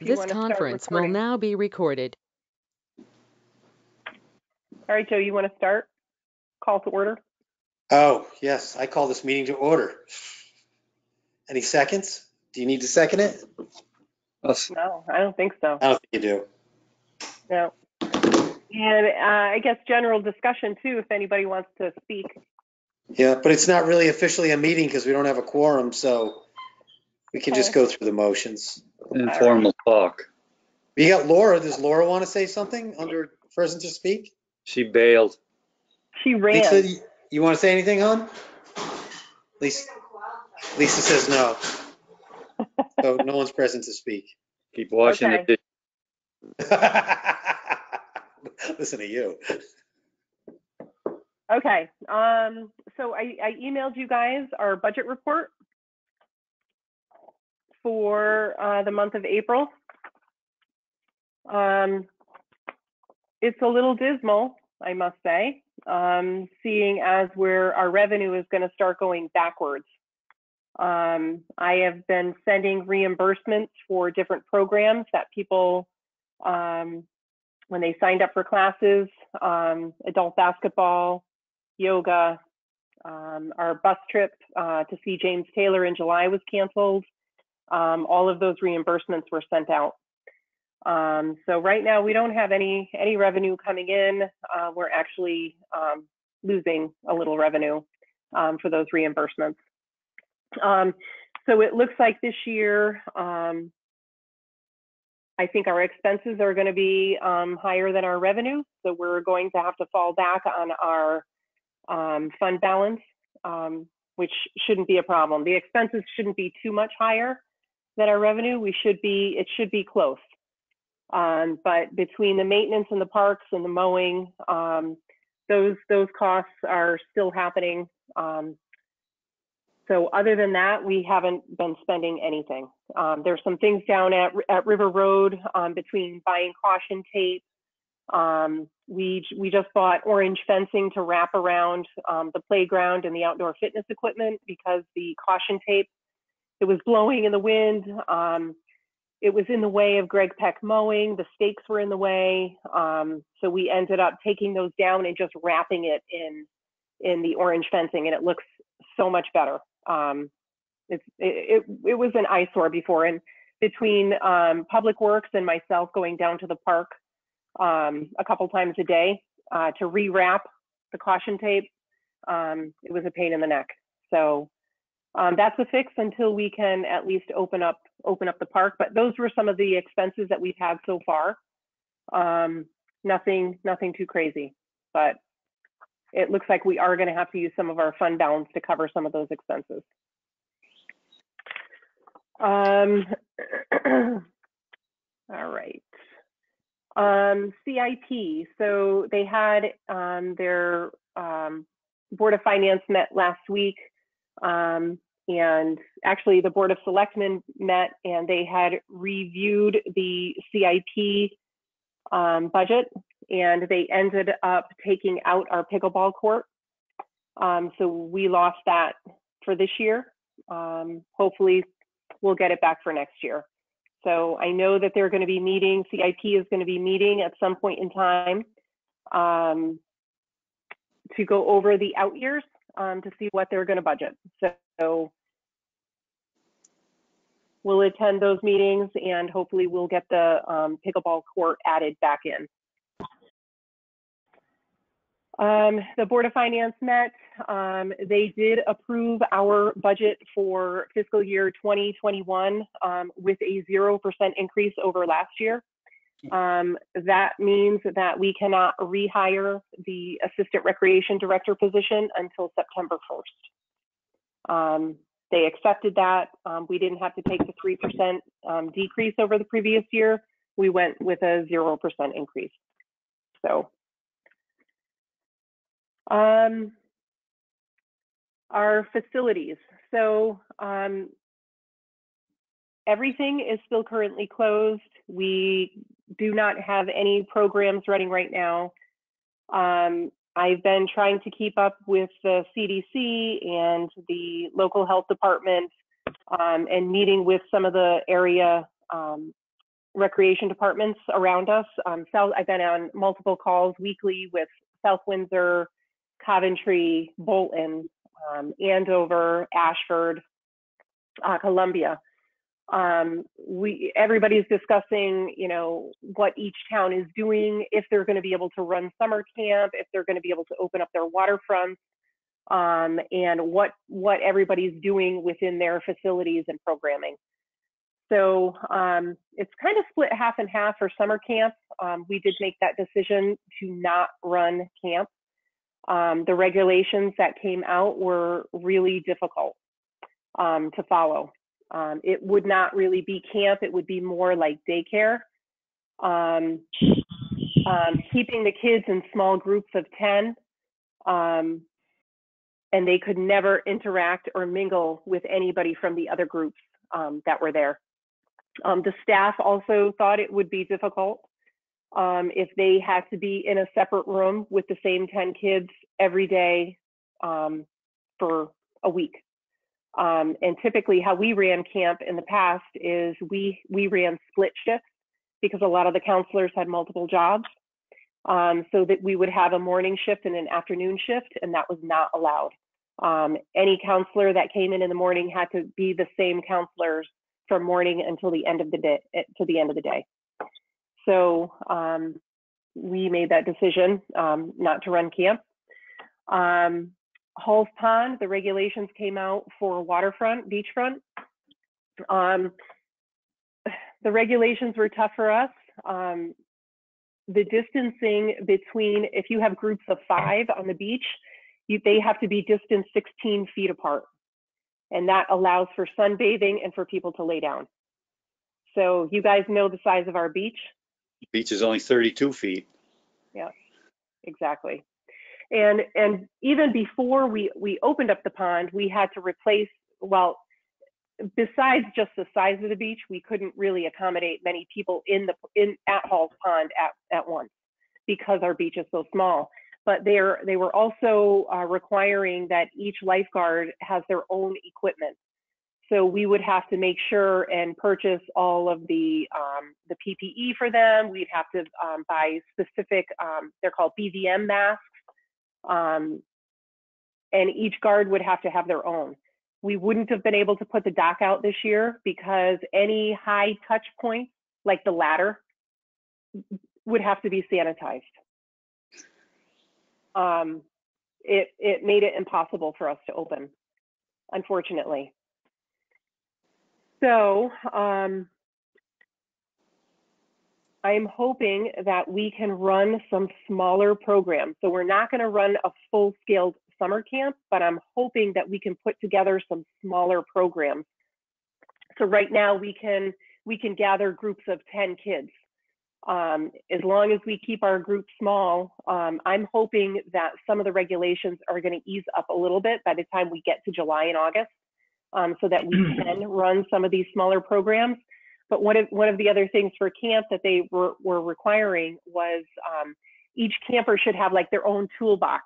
This conference will now be recorded. All right, Joe, you want to start? Call to order? Oh, yes, I call this meeting to order. Any seconds? Do you need to second it? No, I don't think so. I don't think you do. No. And I guess general discussion too, if anybody wants to speak. Yeah, but it's not really officially a meeting because we don't have a quorum, so we can just go through the motions. Informal talk. We got Laura. Does Laura want to say something under present to speak? She bailed. She ran. Lisa, you want to say anything, hon? Lisa says no. So no one's present to speak. Keep washing the dish. Listen to you. Okay. So I emailed you guys our budget report for the month of April. It's a little dismal, I must say, seeing as where our revenue is going to start going backwards. I have been sending reimbursements for different programs that people, when they signed up for classes, adult basketball, yoga, our bus trip to see James Taylor in July was canceled. All of those reimbursements were sent out. So right now we don't have any revenue coming in. We're actually losing a little revenue for those reimbursements. So it looks like this year, I think our expenses are going to be higher than our revenue. So we're going to have to fall back on our fund balance, which shouldn't be a problem. The expenses shouldn't be too much higher than our revenue. It should be close. But between the maintenance in the parks and the mowing, those costs are still happening. So other than that, we haven't been spending anything. There's some things down at River Road between buying caution tape. We just bought orange fencing to wrap around the playground and the outdoor fitness equipment because the caution tape, it was blowing in the wind. It was in the way of Greg Peck mowing. The stakes were in the way. So we ended up taking those down and just wrapping it in the orange fencing, and it looks so much better. It was an eyesore before, and between Public Works and myself going down to the park a couple times a day to rewrap the caution tape, it was a pain in the neck. So that's a fix until we can at least open up the park. But those were some of the expenses that we've had so far. Nothing too crazy, but it looks like we are going to have to use some of our fund balance to cover some of those expenses. All right. CIP. So they had their Board of Finance met last week. And actually the Board of Selectmen met and they had reviewed the CIP budget, and they ended up taking out our pickleball court. So we lost that for this year. Hopefully we'll get it back for next year. So I know that they're going to be meeting, CIP is going to be meeting at some point in time to go over the out years to see what they're going to budget. So we'll attend those meetings and hopefully we'll get the pickleball court added back in. The Board of Finance met. They did approve our budget for fiscal year 2021 with a 0% increase over last year. That means that we cannot rehire the Assistant Recreation Director position until September 1st. They accepted that. We didn't have to take the 3% decrease over the previous year. We went with a 0% increase. So our facilities. So everything is still currently closed. We do not have any programs running right now. I've been trying to keep up with the CDC and the local health department and meeting with some of the area recreation departments around us. I've been on multiple calls weekly with South Windsor, Coventry, Bolton, Andover, Ashford, Columbia. Everybody's discussing, what each town is doing, if they're going to be able to run summer camp, if they're going to be able to open up their waterfronts, and what everybody's doing within their facilities and programming. So it's kind of split half and half for summer camp. We did make that decision to not run camp. The regulations that came out were really difficult to follow. It would not really be camp. It would be more like daycare. Keeping the kids in small groups of 10, and they could never interact or mingle with anybody from the other groups that were there. The staff also thought it would be difficult if they had to be in a separate room with the same 10 kids every day for a week. And typically how we ran camp in the past is we ran split shifts because a lot of the counselors had multiple jobs, so that we would have a morning shift and an afternoon shift, and that was not allowed. Any counselor that came in the morning had to be the same counselors from morning until the end of the day, to the end of the day. So we made that decision not to run camp. Hall's Pond, the regulations came out for waterfront, beachfront. The regulations were tough for us. The distancing between, if you have groups of 5 on the beach, they have to be distanced 16 feet apart. And that allows for sunbathing and for people to lay down. So you guys know the size of our beach? The beach is only 32 feet. Yeah, exactly. And even before we opened up the pond, we had to replace, well, besides just the size of the beach, we couldn't really accommodate many people at Hall's Pond at once because our beach is so small. But they were also requiring that each lifeguard has their own equipment. So we would have to make sure and purchase all of the PPE for them. We'd have to buy specific, they're called BVM masks, and each guard would have to have their own. We wouldn't have been able to put the dock out this year because any high touch points, like the ladder, would have to be sanitized. It made it impossible for us to open, unfortunately. So I'm hoping that we can run some smaller programs. So we're not going to run a full-scale summer camp, but I'm hoping that we can put together some smaller programs. So right now we can gather groups of 10 kids. As long as we keep our group small, I'm hoping that some of the regulations are going to ease up a little bit by the time we get to July and August, so that we can run some of these smaller programs. But one of the other things for camp that they were requiring was each camper should have like their own toolbox.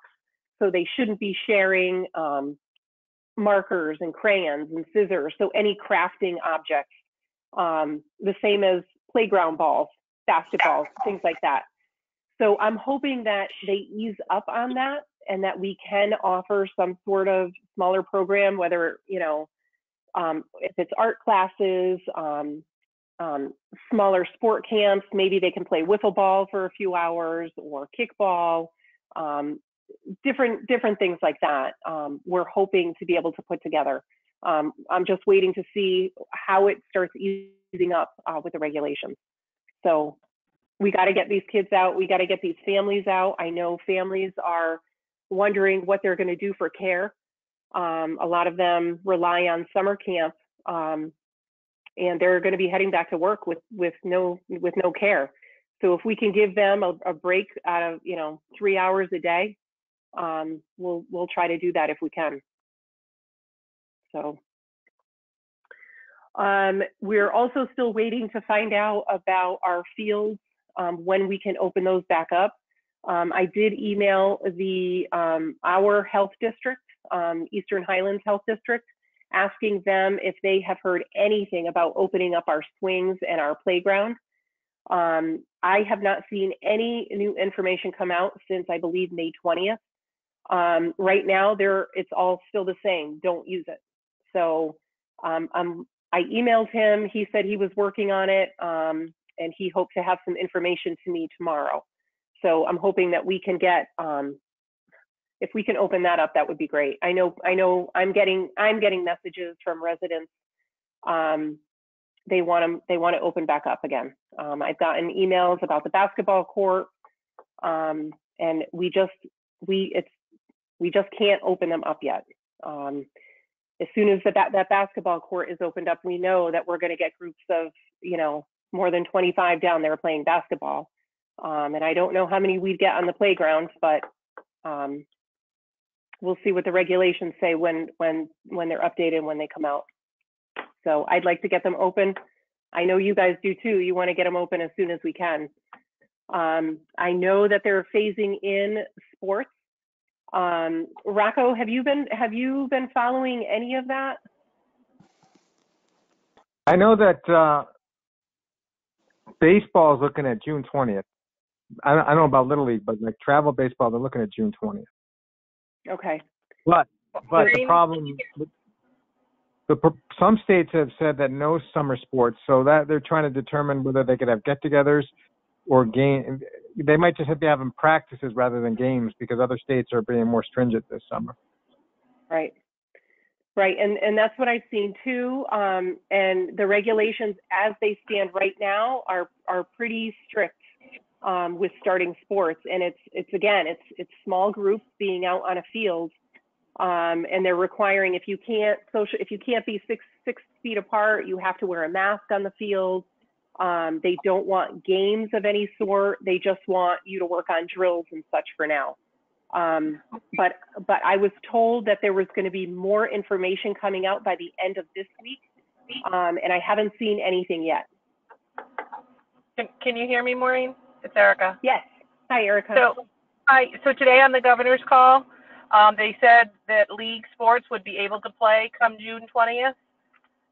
So they shouldn't be sharing markers and crayons and scissors. So any crafting objects, the same as playground balls, basketballs, things like that. So I'm hoping that they ease up on that and that we can offer some sort of smaller program, whether, if it's art classes, smaller sport camps, maybe they can play wiffle ball for a few hours or kickball, different things like that. We're hoping to be able to put together. I'm just waiting to see how it starts easing up with the regulations. So we got to get these kids out. We got to get these families out. I know families are wondering what they're going to do for care. A lot of them rely on summer camp, and they're going to be heading back to work with no care. So if we can give them a break out of 3 hours a day, we'll try to do that if we can. So we're also still waiting to find out about our fields, when we can open those back up. I did email our health district, Eastern Highlands Health District, asking them if they have heard anything about opening up our swings and our playground. I have not seen any new information come out since, I believe, May 20th. Right now, it's all still the same. Don't use it. So I emailed him. He said he was working on it, and he hoped to have some information to me tomorrow. So I'm hoping that we can get, if we can open that up, that would be great. I know I'm getting messages from residents. They want to open back up again. I've gotten emails about the basketball court, and we just can't open them up yet. As soon as that basketball court is opened up, we know that we're going to get groups of, more than 25 down there playing basketball. And I don't know how many we'd get on the playground, but we'll see what the regulations say when they're updated, when they come out. So I'd like to get them open. I know you guys do too. You want to get them open as soon as we can. I know that they're phasing in sports. Rocco, have you been following any of that? I know that baseball is looking at June 20th. I don't know about Little League, but like travel baseball, they're looking at June 20th. Okay. But the problem, some states have said that no summer sports, so that they're trying to determine whether they could have get-togethers or game. They might just have to have them practices rather than games because other states are being more stringent this summer. Right. And that's what I've seen too. And the regulations as they stand right now are pretty strict with starting sports. And it's small groups being out on a field. And they're requiring, if you can't be six feet apart, you have to wear a mask on the field. They don't want games of any sort. They just want you to work on drills and such for now. But I was told that there was going to be more information coming out by the end of this week. And I haven't seen anything yet. Can you hear me, Maureen? It's Erica. Yes. Hi, Erica. So today on the governor's call, they said that league sports would be able to play come June 20th,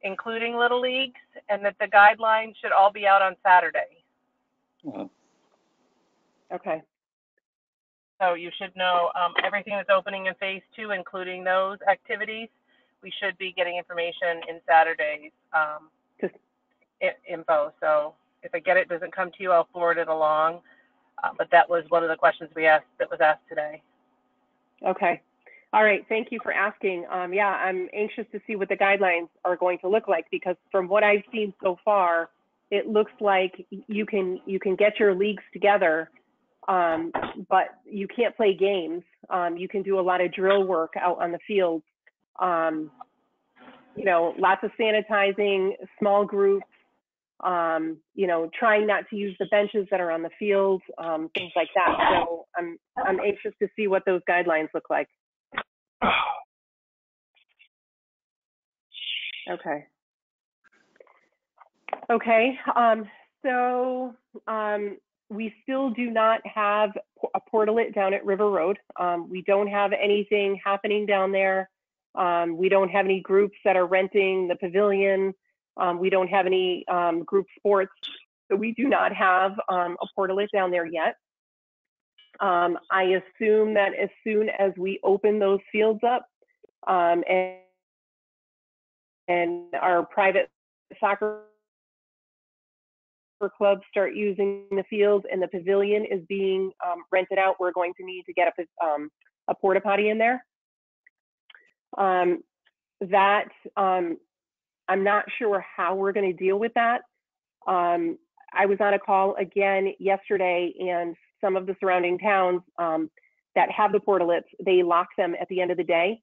including little leagues, and that the guidelines should all be out on Saturday. Okay. So you should know everything that's opening in phase 2, including those activities. We should be getting information in Saturday's info. So if I get it, doesn't come to you, I'll forward it along. But that was one of the questions that was asked today. Okay. All right. Thank you for asking. Yeah, I'm anxious to see what the guidelines are going to look like, because from what I've seen so far, it looks like you can get your leagues together, but you can't play games. You can do a lot of drill work out on the field. Lots of sanitizing, small groups, trying not to use the benches that are on the field, things like that. So I'm anxious to see what those guidelines look like. Okay. So we still do not have a portalet down at River Road. We don't have anything happening down there. We don't have any groups that are renting the pavilion. We don't have any group sports. So we do not have a portalet down there yet. I assume that as soon as we open those fields up and our private soccer clubs start using the field and the pavilion is being rented out, we're going to need to get a porta potty in there. I'm not sure how we're going to deal with that. I was on a call again yesterday, and some of the surrounding towns that have the portalets, they lock them at the end of the day.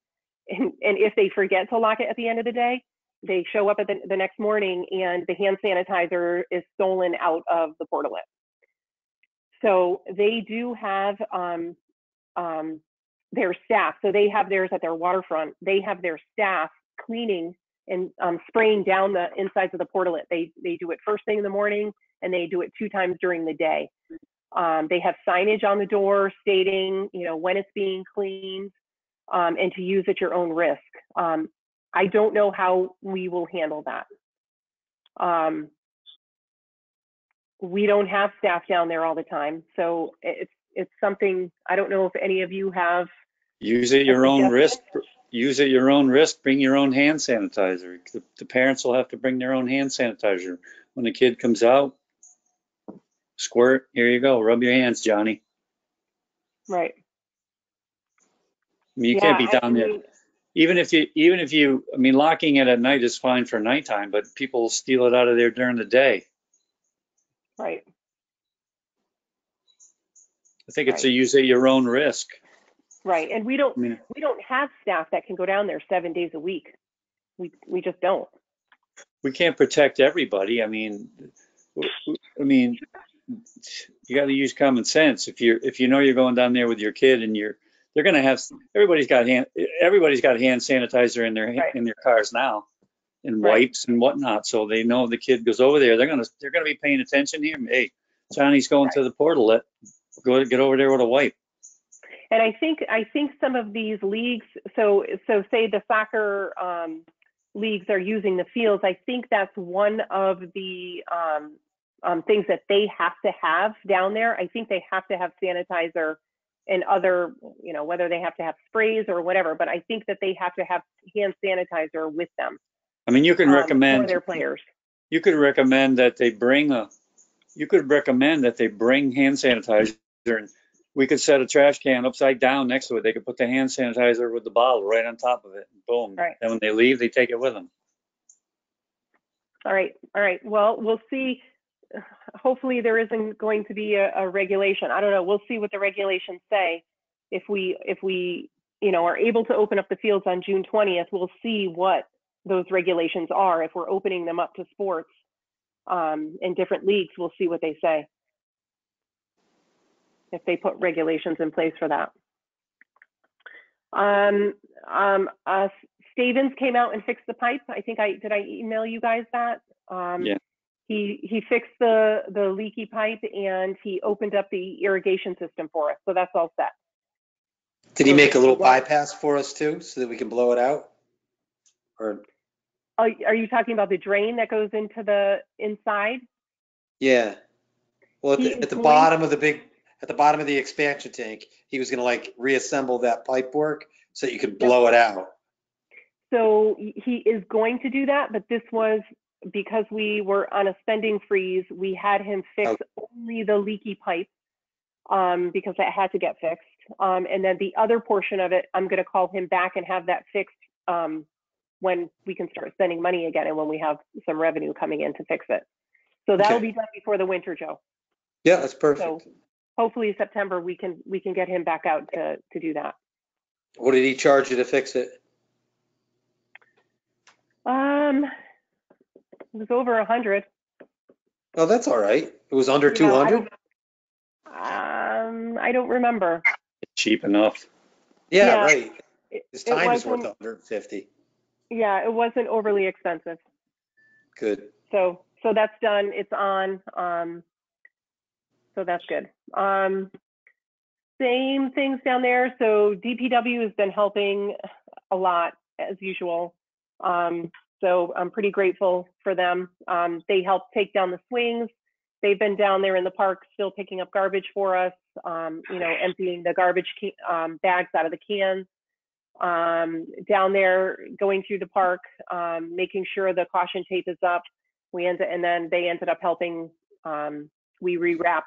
And if they forget to lock it at the end of the day, they show up at the next morning and the hand sanitizer is stolen out of the portalet. So they do have their staff. So they have theirs at their waterfront. They have their staff cleaning and spraying down the insides of the portalet. They do it first thing in the morning, and they do it 2 times during the day. They have signage on the door stating, when it's being cleaned, and to use at your own risk. I don't know how we will handle that. we don't have staff down there all the time. So it's something, I don't know if any of you have. Use at your own risk. Use at your own risk. Bring your own hand sanitizer. The parents will have to bring their own hand sanitizer. When the kid comes out, squirt, here you go. Rub your hands, Johnny. Right. I mean, you can't be down there. Even if you, I mean, locking it at night is fine for nighttime, but people steal it out of there during the day. Right. I think it's a use at your own risk. Right. And we don't have staff that can go down there 7 days a week. We just don't. We can't protect everybody. I mean, you got to use common sense. If you know you're going down there with your kid and they're going to have, everybody's got hand sanitizer in their cars now, and wipes and whatnot. So they know if the kid goes over there, they're going to be paying attention here. Hey, Johnny's going to the portal. Get over there with a wipe. And I think some of these leagues, so say the soccer leagues are using the fields. I think that's one of the things that they have to have down there. I think they have to have sanitizer and other, whether they have to have sprays or whatever, but I think that they have to have hand sanitizer with them. I mean, you can recommend for their players. You could recommend that they bring hand sanitizer, and we could set a trash can upside down next to it. They could put the hand sanitizer with the bottle right on top of it. Boom. Right. And when they leave, they take it with them. All right. Well, we'll see. Hopefully there isn't going to be a regulation. I don't know. We'll see what the regulations say. If we are able to open up the fields on June 20th, we'll see what those regulations are. If we're opening them up to sports in different leagues, we'll see what they say. If they put regulations in place for that. Stavens came out and fixed the pipe. I think did I email you guys that? Yeah. He fixed the leaky pipe and he opened up the irrigation system for us. So that's all set. Did he make a little bypass for us too, so that we can blow it out? Or are you talking about the drain that goes into the inside? Yeah. Well, at the bottom of the expansion tank, he was going to reassemble that pipe work so that you could blow it out. So he is going to do that, but this was because we were on a spending freeze. We had him fix only the leaky pipe because that had to get fixed. And then the other portion of it, I'm going to call him back and have that fixed when we can start spending money again and when we have some revenue coming in to fix it. So that'll be done before the winter, Joe. Yeah, that's perfect. So hopefully September we can get him back out to do that. What did he charge you to fix it? It was over 100. Oh, that's all right. It was under 200. I don't remember. Cheap enough. Yeah, right. His time is worth 150. Yeah, it wasn't overly expensive. Good. So that's done. It's on. So that's good. Same things down there. So DPW has been helping a lot as usual. So I'm pretty grateful for them. They helped take down the swings. They've been down there in the park still picking up garbage for us, emptying the garbage bags out of the cans. Down there, going through the park, making sure the caution tape is up. And then they ended up helping. We rewrapped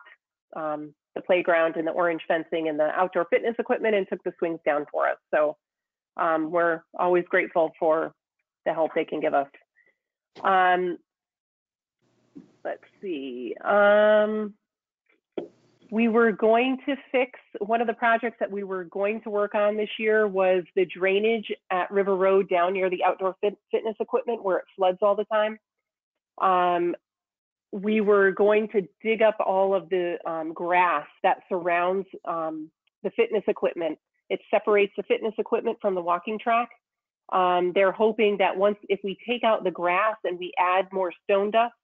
the playground and the orange fencing and the outdoor fitness equipment and took the swings down for us. So we're always grateful for the help they can give us. Let's see. We were going to fix, one of the projects that we were going to work on this year was the drainage at River Road down near the outdoor fitness equipment where it floods all the time. We were going to dig up all of the grass that surrounds the fitness equipment. It separates the fitness equipment from the walking track. They're hoping that if we take out the grass and we add more stone dust,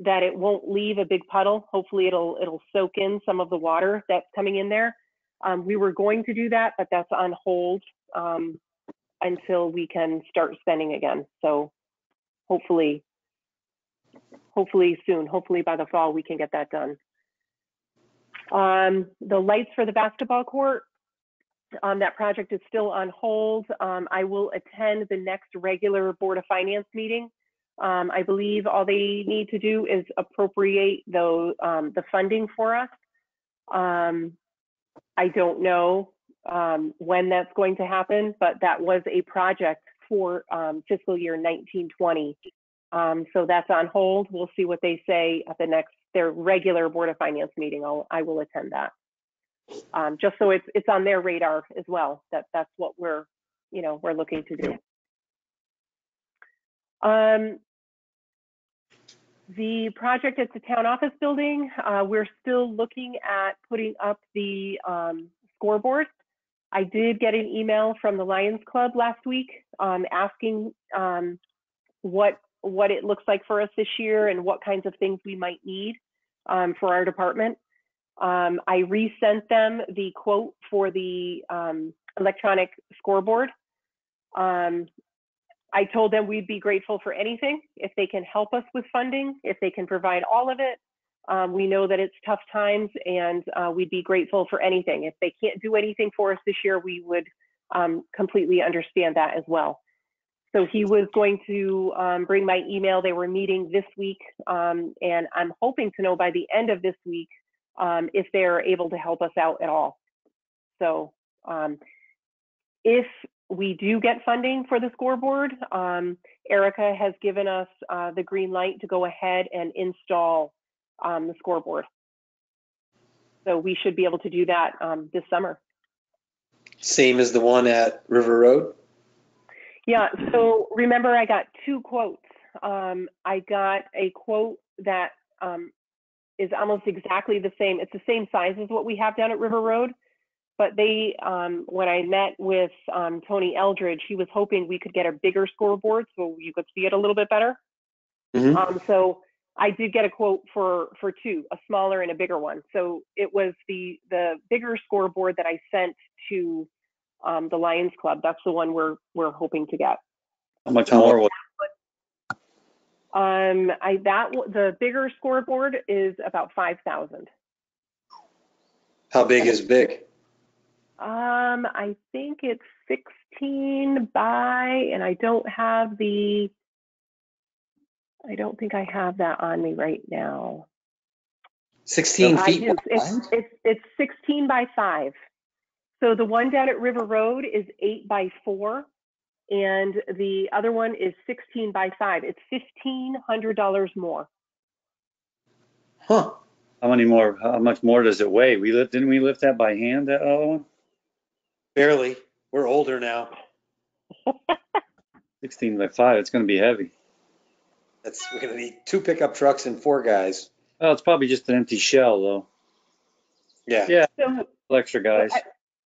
that it won't leave a big puddle. Hopefully it'll soak in some of the water that's coming in there. We were going to do that, but that's on hold until we can start spending again. So hopefully hopefully soon. Hopefully by the fall we can get that done. The lights for the basketball court, that project is still on hold. I will attend the next regular Board of Finance meeting. I believe all they need to do is appropriate the funding for us. I don't know when that's going to happen, but that was a project for fiscal year 1920. So that's on hold. We'll see what they say at their regular Board of Finance meeting. I will attend that. Just so it's on their radar as well. That's what we're looking to do. The project at the town office building, we're still looking at putting up the scoreboard. I did get an email from the Lions Club last week asking what it looks like for us this year and what kinds of things we might need for our department. I resent them the quote for the electronic scoreboard. I told them we'd be grateful for anything if they can help us with funding, if they can provide all of it. We know that it's tough times, and we'd be grateful for anything. If they can't do anything for us this year, we would completely understand that as well. So he was going to bring my email. They were meeting this week, and I'm hoping to know by the end of this week if they're able to help us out at all. So if we do get funding for the scoreboard, Erica has given us the green light to go ahead and install the scoreboard. So we should be able to do that this summer. Same as the one at River Road? Yeah, so remember I got two quotes. I got a quote that is almost exactly the same. It's the same size as what we have down at River Road. But they, when I met with Tony Eldridge, he was hoping we could get a bigger scoreboard so you could see it a little bit better. Mm-hmm. So I did get a quote for two, a smaller and a bigger one. So it was the bigger scoreboard that I sent to the Lions Club. That's the one we're hoping to get. How much more? The bigger scoreboard is about 5,000. How big is big? I think it's 16 by, and I don't think I have that on me right now. 16 feet wide? It's 16 by 5. So the one down at River Road is 8 by 4, and the other one is 16 by 5. It's $1,500 more. Huh. How much more does it weigh? Didn't we lift that by hand, that other one? Barely. We're older now. 16 by 5, it's going to be heavy. We're going to need 2 pickup trucks and 4 guys. Well, it's probably just an empty shell, though. Yeah. Yeah, So, extra guys.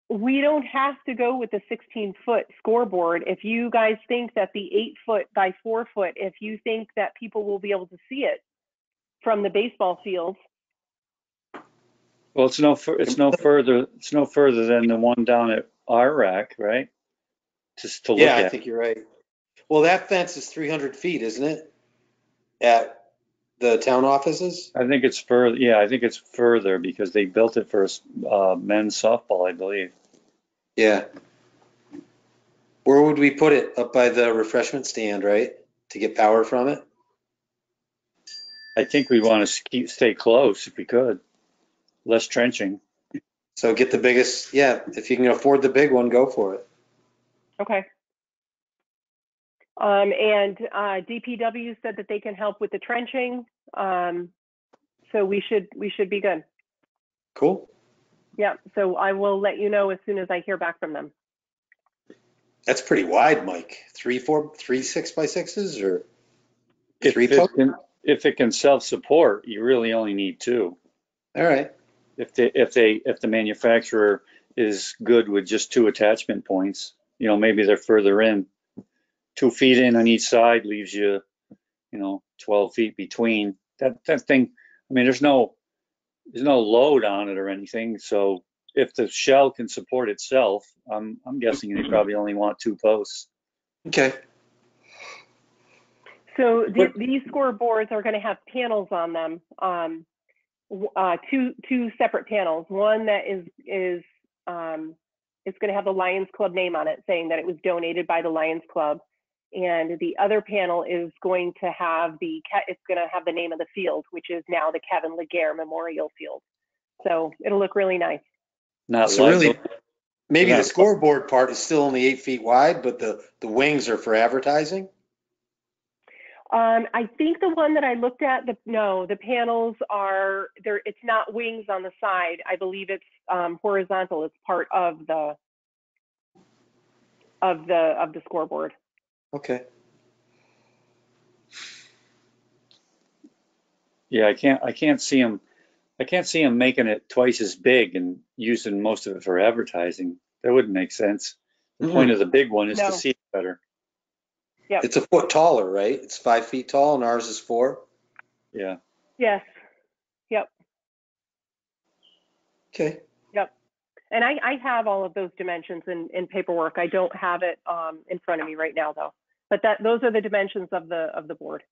we don't have to go with the 16-foot scoreboard. If you guys think that the 8-foot by 4-foot, if you think that people will be able to see it from the baseball field. Well, it's no further than the one down at our rack, right? Just to look at. Yeah, I think you're right. Well, that fence is 300 feet, isn't it? At the town offices? I think it's further. Yeah, I think it's further because they built it for men's softball, I believe. Yeah. Where would we put it? Up by the refreshment stand, right? To get power from it? I think we want to stay close if we could. Less trenching. So get the biggest, yeah, if you can afford the big one, go for it. Okay. And DPW said that they can help with the trenching. So we should be good. Cool. Yeah, so I will let you know as soon as I hear back from them. That's pretty wide, Mike. 3 6x6s or if it can self-support, you really only need 2. All right. If the manufacturer is good with just 2 attachment points, maybe they're further in. 2 feet in on each side leaves you, 12 feet between. That thing, I mean, there's no load on it or anything. So if the shell can support itself, I'm guessing they probably only want 2 posts. Okay. So these scoreboards are going to have panels on them, two separate panels. One that is it's going to have the Lions Club name on it, saying that it was donated by the Lions Club. And the other panel is going to have the name of the field, which is now the Kevin Laguerre Memorial Field. So it'll look really nice. Not So like really, maybe Yeah. the scoreboard part is still only 8 feet wide, but the wings are for advertising? I think the one that I looked at, the panels are there. It's not wings on the side. I believe it's horizontal. It's part of the scoreboard. Okay. Yeah, I can't see them. I can't see them making it twice as big and using most of it for advertising. That wouldn't make sense. The point of the big one is to No. see it better. Yep. It's a foot taller, right? It's 5 feet tall and ours is 4. Yeah. Yes. Yep. Okay. Yep. And I have all of those dimensions in paperwork. I don't have it in front of me right now though. But those are the dimensions of the board.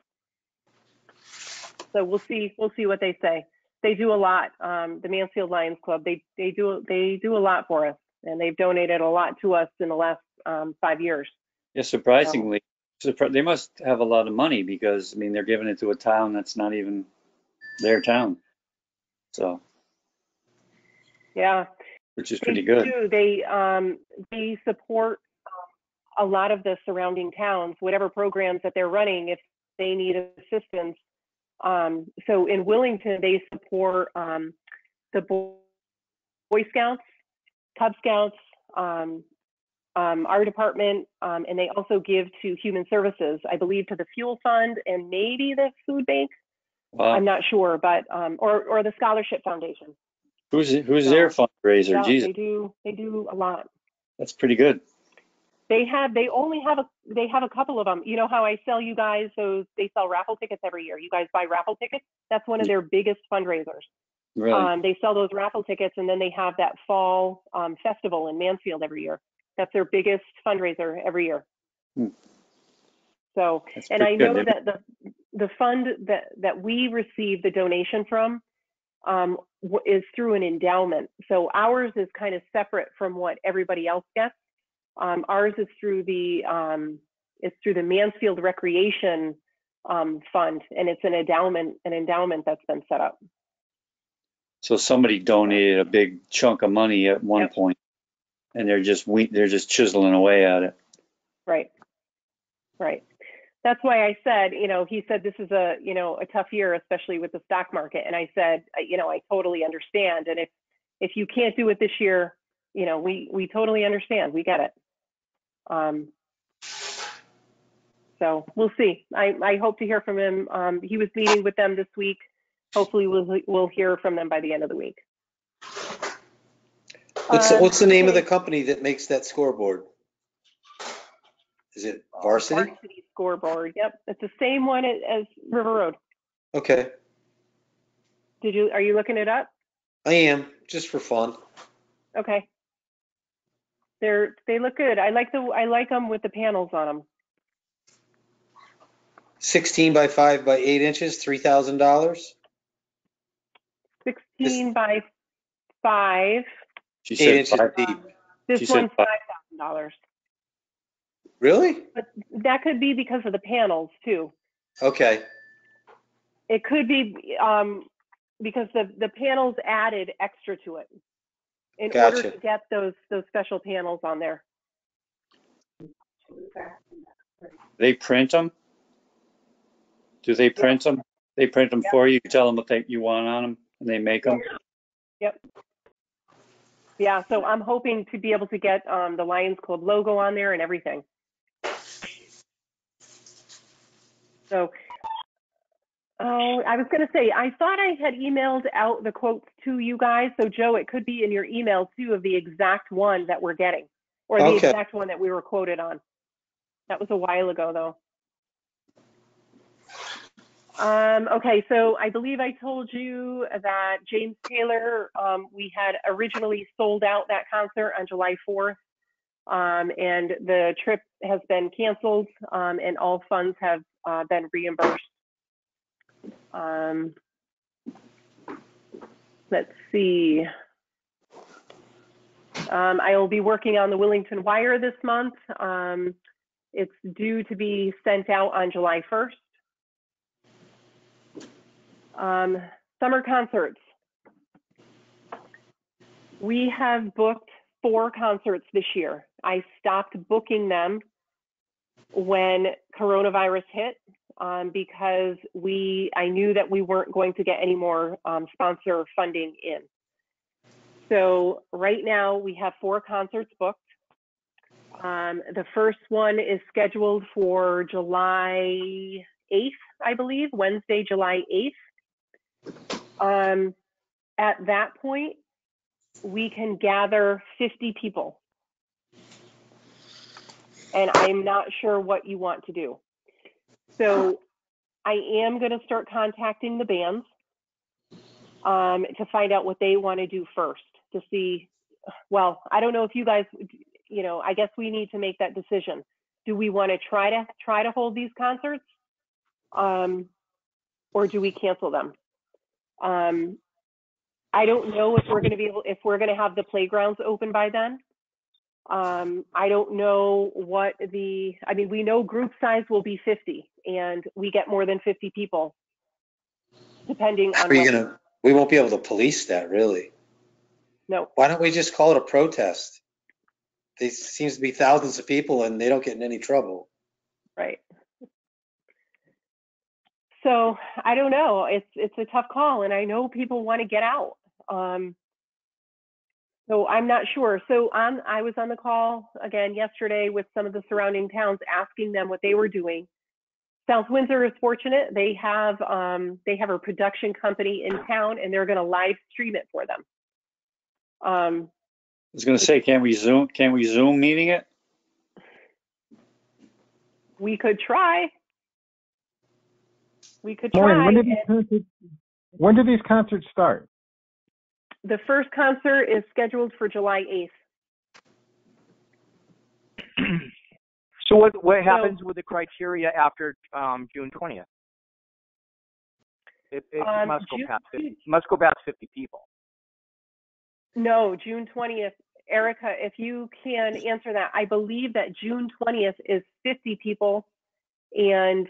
So we'll see what they say. They do a lot. The Mansfield Lions Club, they do a lot for us, and they've donated a lot to us in the last 5 years. Yeah, surprisingly, they must have a lot of money because, I mean, they're giving it to a town that's not even their town. So, Yeah. which is pretty good. They support a lot of the surrounding towns, whatever programs that they're running, if they need assistance. So in Willington, they support the Boy Scouts, Cub Scouts, our department, and they also give to Human Services, I believe, to the Fuel Fund and maybe the Food Bank. Wow. I'm not sure, but or the Scholarship Foundation. Who's their fundraiser? Yeah, Jesus, they do a lot. that's pretty good. They have a couple of them. You know how I sell you guys they sell raffle tickets every year. You guys buy raffle tickets. That's one of their biggest fundraisers. Really? They sell those raffle tickets, and then they have that fall festival in Mansfield every year. That's their biggest fundraiser every year. So, That's and I pretty know good. that the fund that we receive the donation from is through an endowment. So ours is kind of separate from what everybody else gets. Ours is through the Mansfield Recreation Fund, and it's an endowment that's been set up. So somebody donated a big chunk of money at one point, and they're just chiseling away at it. Right. That's why I said, he said this is a tough year, especially with the stock market. And I said, I totally understand. And if you can't do it this year, we totally understand. We get it. So we'll see. I hope to hear from him. He was meeting with them this week. Hopefully we'll hear from them by the end of the week. What's the name of the company that makes that scoreboard? Is it Varsity? Varsity Scoreboard. Yep, it's the same one as River Road. Okay. Are you looking it up? I am, just for fun. Okay. They look good. I like them with the panels on them. 16 by 5 by 8 inches, $3,000. 16 by 5. She 8 said inches deep. This one's $5,000. Really? But that could be because of the panels too. Okay. It could be because the panels added extra to it in order to get those special panels on there. They print them? Do they print them? They print them for you. You tell them what you want on them, and they make them? Yep. Yeah, so I'm hoping to be able to get the Lions Club logo on there and everything. So, I was going to say, I thought I had emailed out the quotes to you guys. So, Joe, it could be in your email, too, of the exact one that we're getting, or the exact one that we were quoted on. That was a while ago, though. Okay, so I believe I told you that James Taylor, we had originally sold out that concert on July 4th. and the trip has been canceled, and all funds have been reimbursed. Let's see. I will be working on the Willington wire this month. It's due to be sent out on July 1st. Summer concerts. We have booked 4 concerts this year. I stopped booking them when coronavirus hit because I knew that we weren't going to get any more sponsor funding in. So right now we have 4 concerts booked. The first one is scheduled for July 8th, I believe, Wednesday, July 8th. At that point, we can gather 50 people. And I'm not sure what you want to do. So I am going to start contacting the bands to find out what they want to do first, to see, well, I don't know if you guys, I guess we need to make that decision. Do we want to try to hold these concerts? Or do we cancel them? I don't know if we're going to have the playgrounds open by then. I don't know we know group size will be 50 and we get more than 50 people depending on we won't be able to police that, really. No. Why don't we just call it a protest? There seems to be thousands of people and they don't get in any trouble. Right. So I don't know. It's a tough call, and I know people want to get out. So I'm not sure. So I was on the call again yesterday with some of the surrounding towns, asking them what they were doing. South Windsor is fortunate. They have a production company in town, and they're going to live stream it for them. I was going to say, can we Zoom meeting it? We could try. Maureen, when did these concerts start? The first concert is scheduled for July 8th. So what happens with the criteria after June 20th? It must go past 50 people. No, June 20th. Erica, if you can answer that. I believe that June 20th is 50 people, and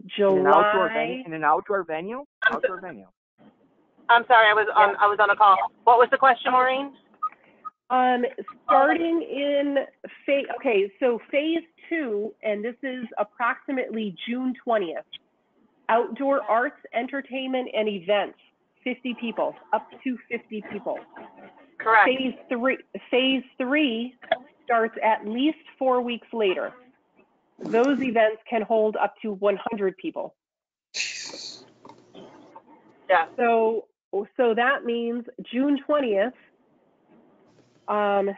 July... In an outdoor venue? Outdoor venue. I'm sorry, I was on a call. What was the question, Maureen? Starting in phase 2, and this is approximately June 20th. Outdoor arts, entertainment, and events, 50 people, up to 50 people. Correct. Phase 3 starts at least 4 weeks later. Those events can hold up to 100 people. Yeah. So that means June 20th.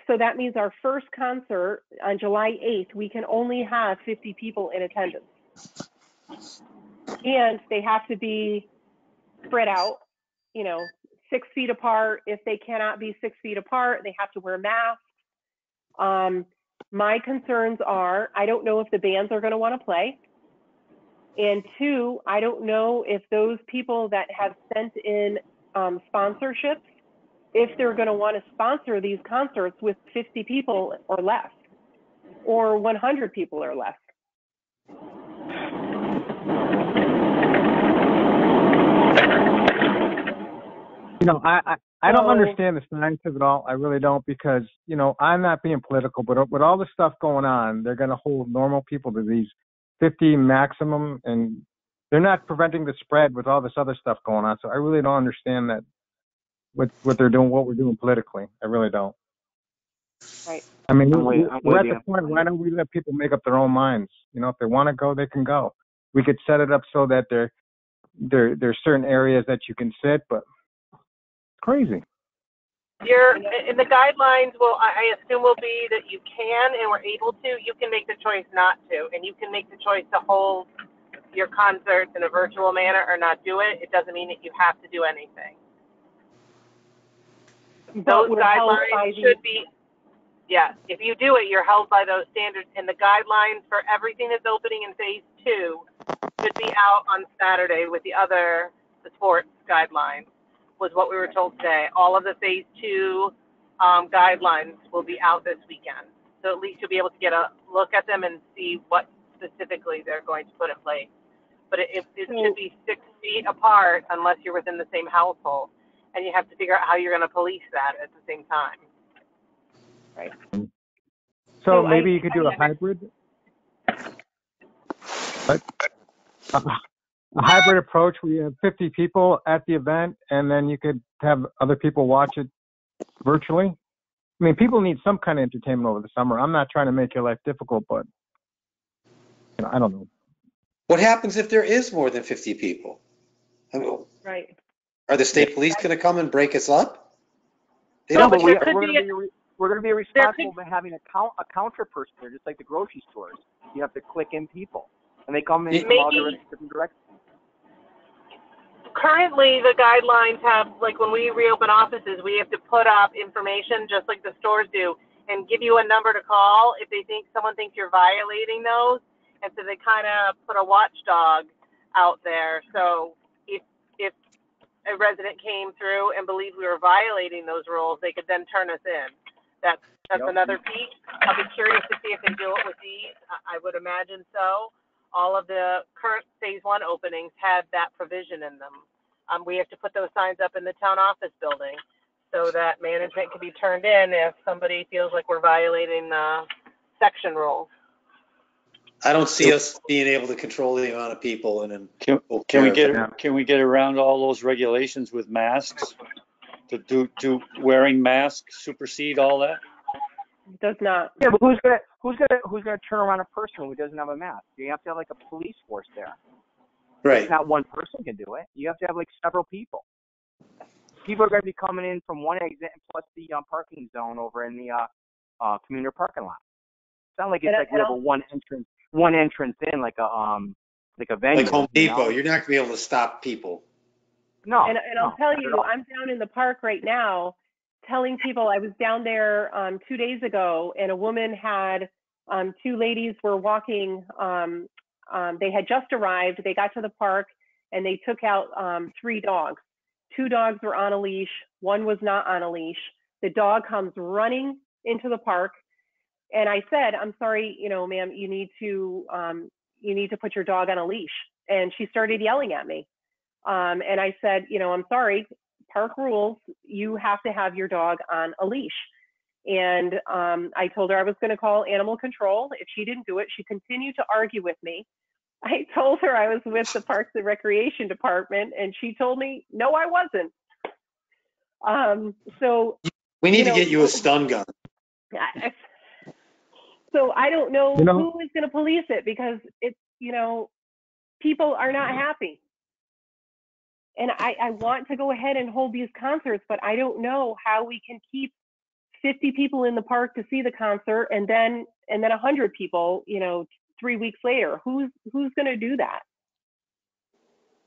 So that means our first concert on July 8th, we can only have 50 people in attendance. And they have to be spread out, 6 feet apart. If they cannot be 6 feet apart, they have to wear masks. My concerns are, I don't know if the bands are going to want to play. And 2, I don't know if those people that have sent in sponsorships, if they're going to want to sponsor these concerts with 50 people or less, or 100 people or less. I don't understand the science of it all. I really don't, because, I'm not being political, but with all the stuff going on, they're going to hold normal people to these 50 maximum, and they're not preventing the spread with all this other stuff going on. So I really don't understand that, what they're doing, what we're doing politically. I really don't. Right. I mean, we're at the point, why don't we let people make up their own minds? If they want to go, they can go. We could set it up so that there's certain areas that you can sit, but it's crazy. In the guidelines I assume will be that you can and we're able to. You can make the choice not to, and you can make the choice to hold your concerts in a virtual manner or not do it. It doesn't mean that you have to do anything. Those guidelines should be Yes, if you do it, you're held by those standards, and the guidelines for everything that's opening in phase 2 should be out on Saturday with the sports guidelines, was what we were told today. All of the phase 2 guidelines will be out this weekend. So at least you'll be able to get a look at them and see what specifically they're going to put in place. But it should be 6 feet apart unless you're within the same household. And you have to figure out how you're going to police that at the same time. Right. So maybe you could do a hybrid. A hybrid approach where you have 50 people at the event, and then you could have other people watch it virtually. I mean, people need some kind of entertainment over the summer. I'm not trying to make your life difficult, but I don't know. What happens if there is more than 50 people? I mean, Right. are the state police going to come and break us up? They No, don't but care. we're going to be responsible for having a counter person there, just like the grocery stores. You have to click in people, and they come in from all different directions. Currently, the guidelines have, like when we reopen offices, we have to put up information just like the stores do and give you a number to call if someone thinks you're violating those. And so they kind of put a watchdog out there. So if a resident came through and believed we were violating those rules, they could then turn us in. That's another piece. I'll be curious to see if they do it with these. I would imagine so. All of the current phase 1 openings had that provision in them. We have to put those signs up in the town office building so that management can be turned in if somebody feels like we're violating the section rules. I don't see us being able to control the amount of people, and then can we get around all those regulations with masks? Do wearing masks supersede all that? It does not. Yeah, but who's gonna turn around a person who doesn't have a mask? You have to have like a police force there. Right. It's not one person can do it. You have to have like several people. People are going to be coming in from one exit plus the parking zone over in the commuter parking lot. It's not like it's we have a one entrance in like a venue. Like Home Depot, you're not going to be able to stop people. No. And I'll tell you, I'm down in the park right now telling people. I was down there 2 days ago, and a woman had 2 ladies were walking. They had just arrived. They got to the park, and they took out 3 dogs. 2 dogs were on a leash. 1 was not on a leash. The dog comes running into the park, and I said, "I'm sorry, ma'am, you need to put your dog on a leash." And she started yelling at me. And I said, "I'm sorry, park rules. You have to have your dog on a leash." And I told her I was going to call animal control if she didn't do it. She continued to argue with me. I told her I was with the Parks and Recreation Department, and she told me, no, I wasn't. So we need to get you a stun gun. So I don't know who is going to police it, because it's, people are not happy. And I want to go ahead and hold these concerts, but I don't know how we can keep 50 people in the park to see the concert, and then 100 people, 3 weeks later. Who's going to do that?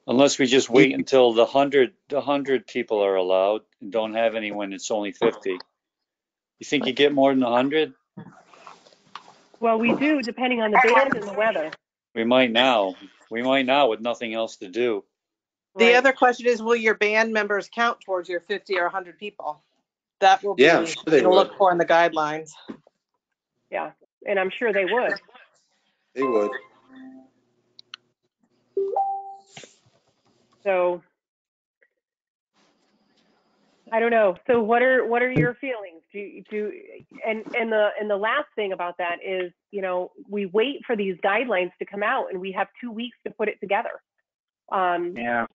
Unless we just wait until the 100 people are allowed and don't have any when it's only 50. You think you get more than 100? Well, we do, depending on the band and the weather. We might now with nothing else to do. The other question is, will your band members count towards your 50 or 100 people? That will be sure they to look for in the guidelines. Yeah, and I'm sure they would. They would. So I don't know. So what are your feelings? And the last thing about that is, we wait for these guidelines to come out, and we have 2 weeks to put it together. Yeah.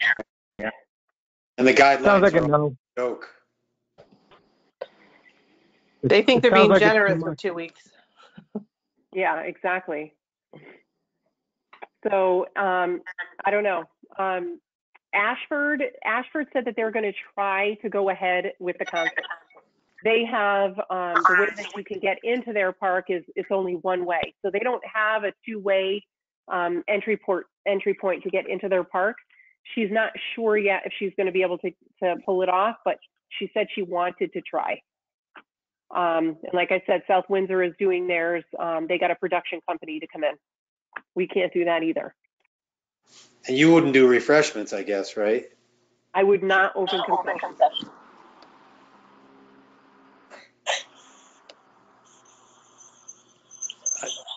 And the guidelines sounds like are a joke. They think they're being generous for 2 weeks. Yeah, exactly. So I don't know. Ashford said that they're going to try to go ahead with the concert. They have the way that you can get into their park is it's only one way, so they don't have a 2-way entry point to get into their park. She's not sure yet if she's going to be able to pull it off, but she said she wanted to try. And like I said, South Windsor is doing theirs. They got a production company to come in. We can't do that either. And you wouldn't do refreshments, I guess, right? I would not open concessions.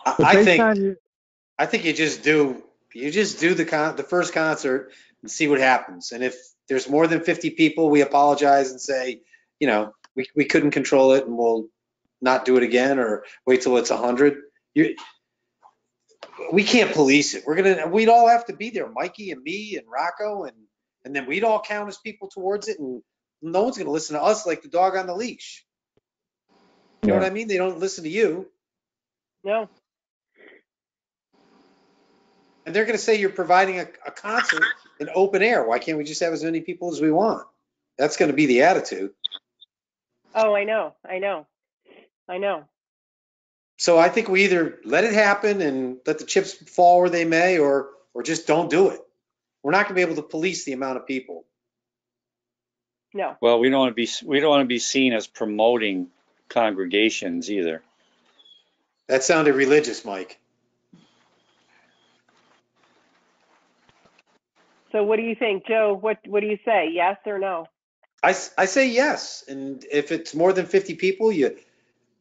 I think you just do the first concert and see what happens. And if there's more than 50 people, we apologize and say, you know, we couldn't control it and we'll not do it again, or wait till it's 100. We can't police it. We'd all have to be there, Mikey and me and Rocco, and then we'd all count as people towards it, and no one's going to listen to us like the dog on the leash. You know what I mean? They don't listen to you. No. And they're going to say you're providing a concert in open air. Why can't we just have as many people as we want? That's going to be the attitude. Oh, I know. So I think we either let it happen and let the chips fall where they may, or just don't do it. We're not going to be able to police the amount of people. No. Well, we don't want to be seen as promoting congregations either. That sounded religious, Mike. So what do you think, Joe? What do you say? Yes or no? I say yes. And if it's more than 50 people, you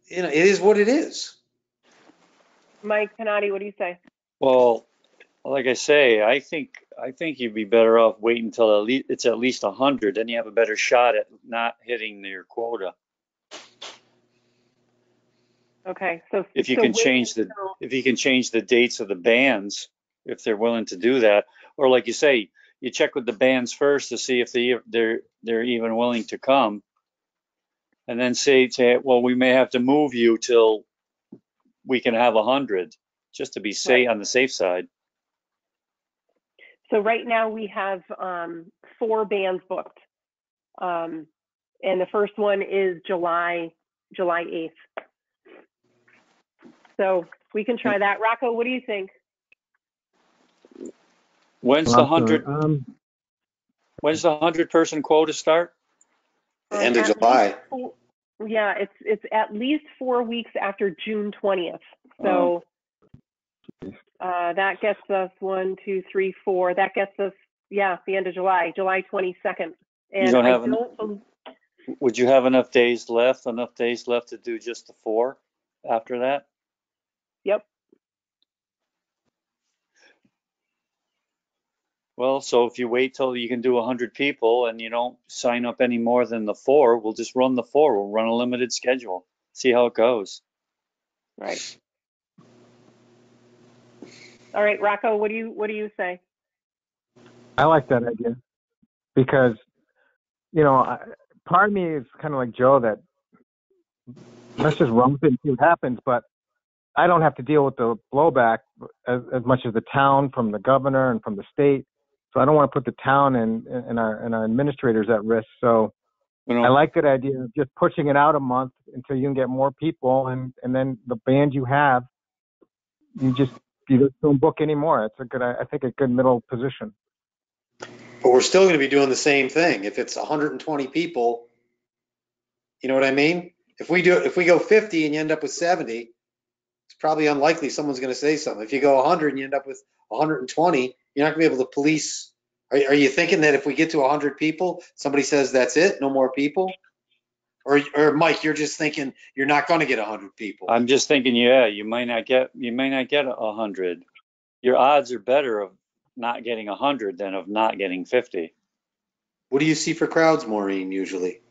know, it is what it is. Mike Panati, what do you say? Well, like I say, I think you'd be better off waiting until it's at least 100. Then you have a better shot at not hitting your quota. Okay, so if you can change the dates of the bands, if they're willing to do that, or like you say, you check with the bands first to see if they're even willing to come, and then say, well, we may have to move you till we can have 100, just to be safe, on the safe side. So right now we have 4 bands booked, and the first one is July 8th. So we can try that. Rocco, what do you think? When's the 100 person quota start? End of July. Yeah, it's at least 4 weeks after June 20th. So that gets us 1, 2, 3, 4. That gets us, the end of July 22nd. And would you have enough days left to do just the 4 after that? Yep. Well, so if you wait till you can do 100 people and you don't sign up any more than the 4, we'll just run the 4. We'll run a limited schedule. See how it goes. Right. All right, Rocco, what do you say? I like that idea because, you know, part of me is kind of like Joe, that let's just run with it and see what happens. But I don't have to deal with the blowback as much as the town from the governor and from the state. So I don't want to put the town and our administrators at risk. So I like that idea of just pushing it out a month until you can get more people, and then the band you have, you just don't book anymore. It's I think a good middle position. But we're still going to be doing the same thing. If it's 120 people, you know what I mean? If we go 50 and you end up with 70, it's probably unlikely someone's going to say something. If you go 100 and you end up with 120, you're not going to be able to police. Are you thinking that if we get to 100 people, somebody says that's it, no more people? Or Mike, you're just thinking you're not going to get 100 people? I'm just thinking, you might not get 100. Your odds are better of not getting 100 than of not getting 50. What do you see for crowds, Maureen, usually?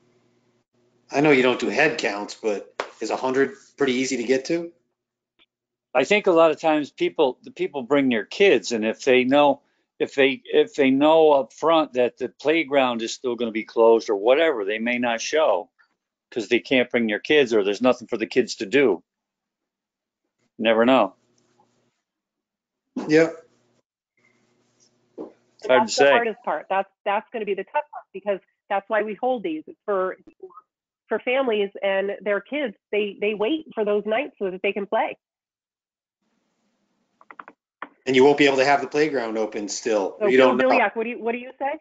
I know you don't do head counts, but is 100 pretty easy to get to? I think a lot of times the people bring their kids, and if they know up front that the playground is still going to be closed or whatever, they may not show because they can't bring their kids or there's nothing for the kids to do. Never know. Yep. It's hard to say. That's the hardest part. That's going to be the tough part, because that's why we hold these. It's for families and their kids. They wait for those nights so that they can play. And you won't be able to have the playground open still. So you don't know. Billiak, what do you say?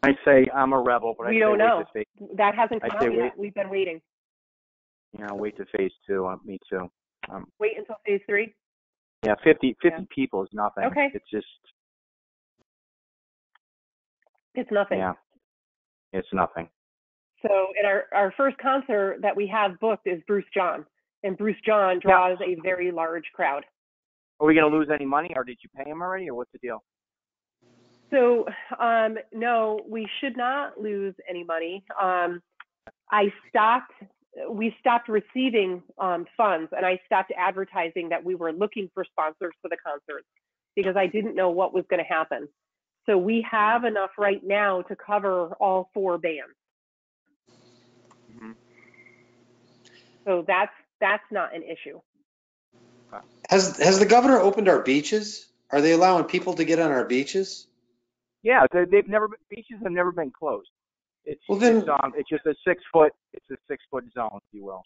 I say I'm a rebel, but we don't know. That hasn't come out yet. We've been waiting. Yeah, wait to phase 2. Me too. Wait until phase 3? Yeah, 50 Yeah. people is nothing. Okay. It's just. It's nothing. Yeah, it's nothing. So, and our first concert that we have booked is Bruce John, and Bruce John draws a very large crowd. Are we going to lose any money, or did you pay him already, or what's the deal? So, no, we should not lose any money. We stopped receiving funds, and I stopped advertising that we were looking for sponsors for the concerts because I didn't know what was going to happen. So we have enough right now to cover all 4 bands. Mm-hmm. So that's not an issue. Has the governor opened our beaches? Are they allowing people to get on our beaches? Yeah, beaches have never been closed. It's just a 6-foot. It's a 6-foot zone, if you will,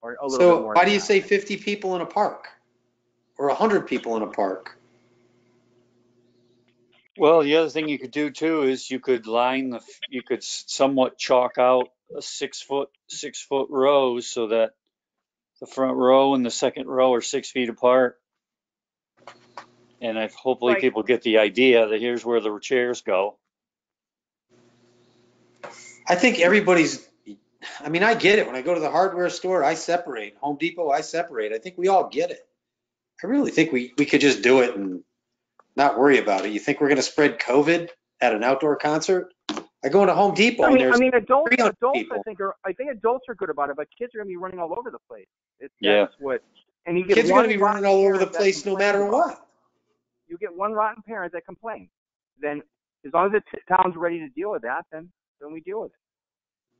or a little bit more. So why do you say 50 people in a park, or 100 people in a park? Well, the other thing you could do too is you could somewhat chalk out a 6-foot rows so that the front row and the second row are 6 feet apart. And hopefully Right. people get the idea that here's where the chairs go. I think I get it. When I go to the hardware store, I separate. Home Depot, I separate. I think we all get it. I really think we could just do it and not worry about it. You think we're going to spread COVID at an outdoor concert? I go into Home Depot and there's adults. 300 people. I think adults are good about it, but kids are going to be running all over the place. Yeah. And you get Kids are going to be running all over the place no matter what. You get one rotten parent that complains. Then, as long as the town's ready to deal with that, then we deal with it.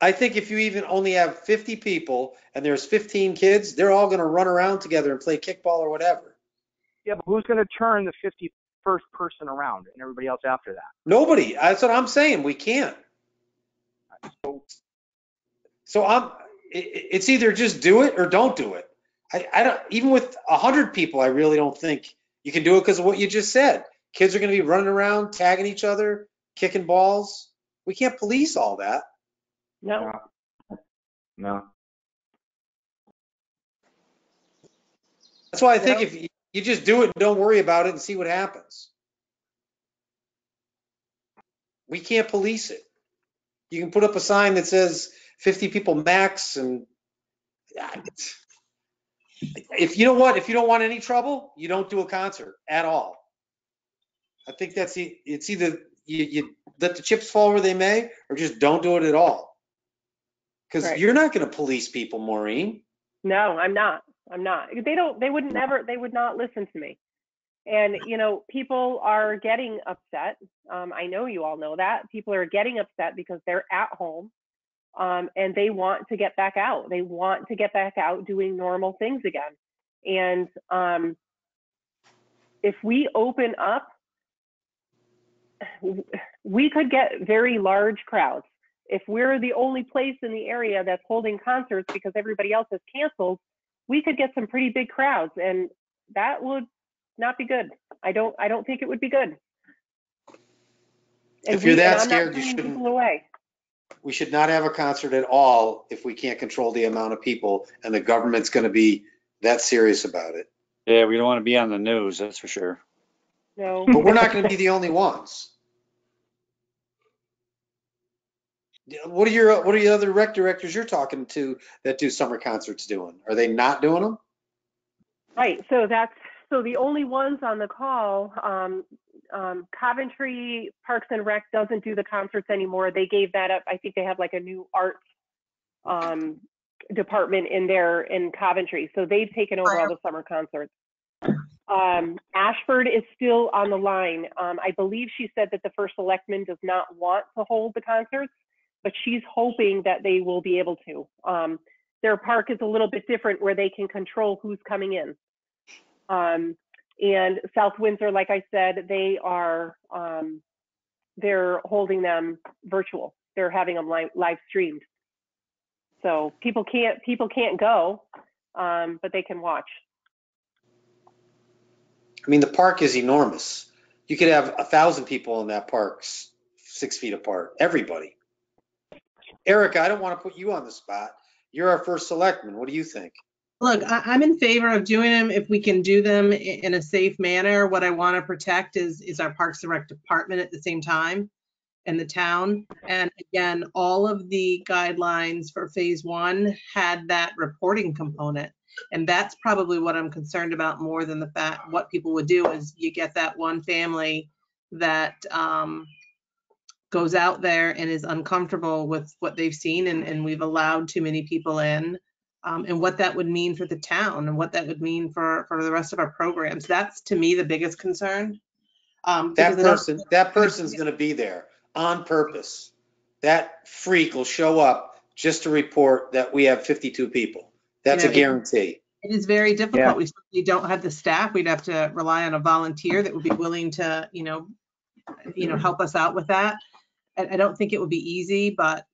I think if you even only have 50 people and there's 15 kids, they're all going to run around together and play kickball or whatever. Yeah, but who's going to turn the 51st person around and everybody else after that? Nobody. That's what I'm saying. We can't. So it's either just do it or don't do it. I don't, even with 100 people, I really don't think you can do it because of what you just said. Kids are going to be running around, tagging each other, kicking balls. We can't police all that. No. That's why I think if you just do it and don't worry about it and see what happens. We can't police it. You can put up a sign that says 50 people max, and if you know what, if you don't want any trouble, you don't do a concert at all. I think it's either you let the chips fall where they may, or just don't do it at all. Because you're not going to police people, Maureen. No, I'm not. They would not listen to me. And, people are getting upset. I know you all know that. People are getting upset because they're at home and they want to get back out. They want to get back out doing normal things again. And if we open up, we could get very large crowds. If we're the only place in the area that's holding concerts because everybody else has canceled, we could get some pretty big crowds, and that would not be good. I don't think it would be good. If you're that scared, you shouldn't. We should not have a concert at all if we can't control the amount of people, and the government's going to be that serious about it. Yeah, we don't want to be on the news, that's for sure. No. But we're not going to be the only ones. What are your other rec directors you're talking to that do summer concerts doing? Are they not doing them? Right. So the only ones on the call, Coventry Parks and Rec doesn't do the concerts anymore. They gave that up. I think they have like a new arts department in Coventry. So they've taken over all the summer concerts. Ashford is still on the line. I believe she said that the first selectman does not want to hold the concerts, but she's hoping that they will be able to. Their park is a little bit different where they can control who's coming in. And South Windsor, like I said, they're holding them virtual. They're having them live streamed. So people can't go, but they can watch. I mean, the park is enormous. You could have 1,000 people in that park, 6 feet apart. Everybody. Erica, I don't want to put you on the spot. You're our first selectman. What do you think? Look, I'm in favor of doing them if we can do them in a safe manner. What I want to protect is our Parks and Rec department at the same time and the town. And again, all of the guidelines for phase one had that reporting component. And that's probably what I'm concerned about more than the fact what people would do is you get that one family that goes out there and is uncomfortable with what they've seen and we've allowed too many people in. And what that would mean for the town and what that would mean for the rest of our programs. That's to me the biggest concern. That person's going to be there on purpose. That freak will show up just to report that we have 52 people. That's a guarantee. It is very difficult. Yeah. We don't have the staff. We'd have to rely on a volunteer that would be willing to, help us out with that. I don't think it would be easy, but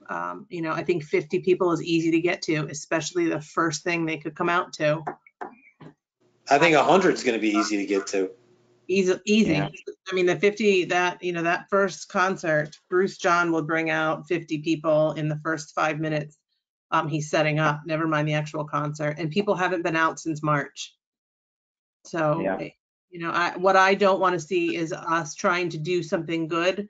I think 50 people is easy to get to, especially the first thing they could come out to. I think 100 is going to be easy to get to. Easy. Yeah. I mean, the 50, that first concert, Bruce John will bring out 50 people in the first 5 minutes he's setting up, never mind the actual concert. And people haven't been out since March. So, what I don't want to see is us trying to do something good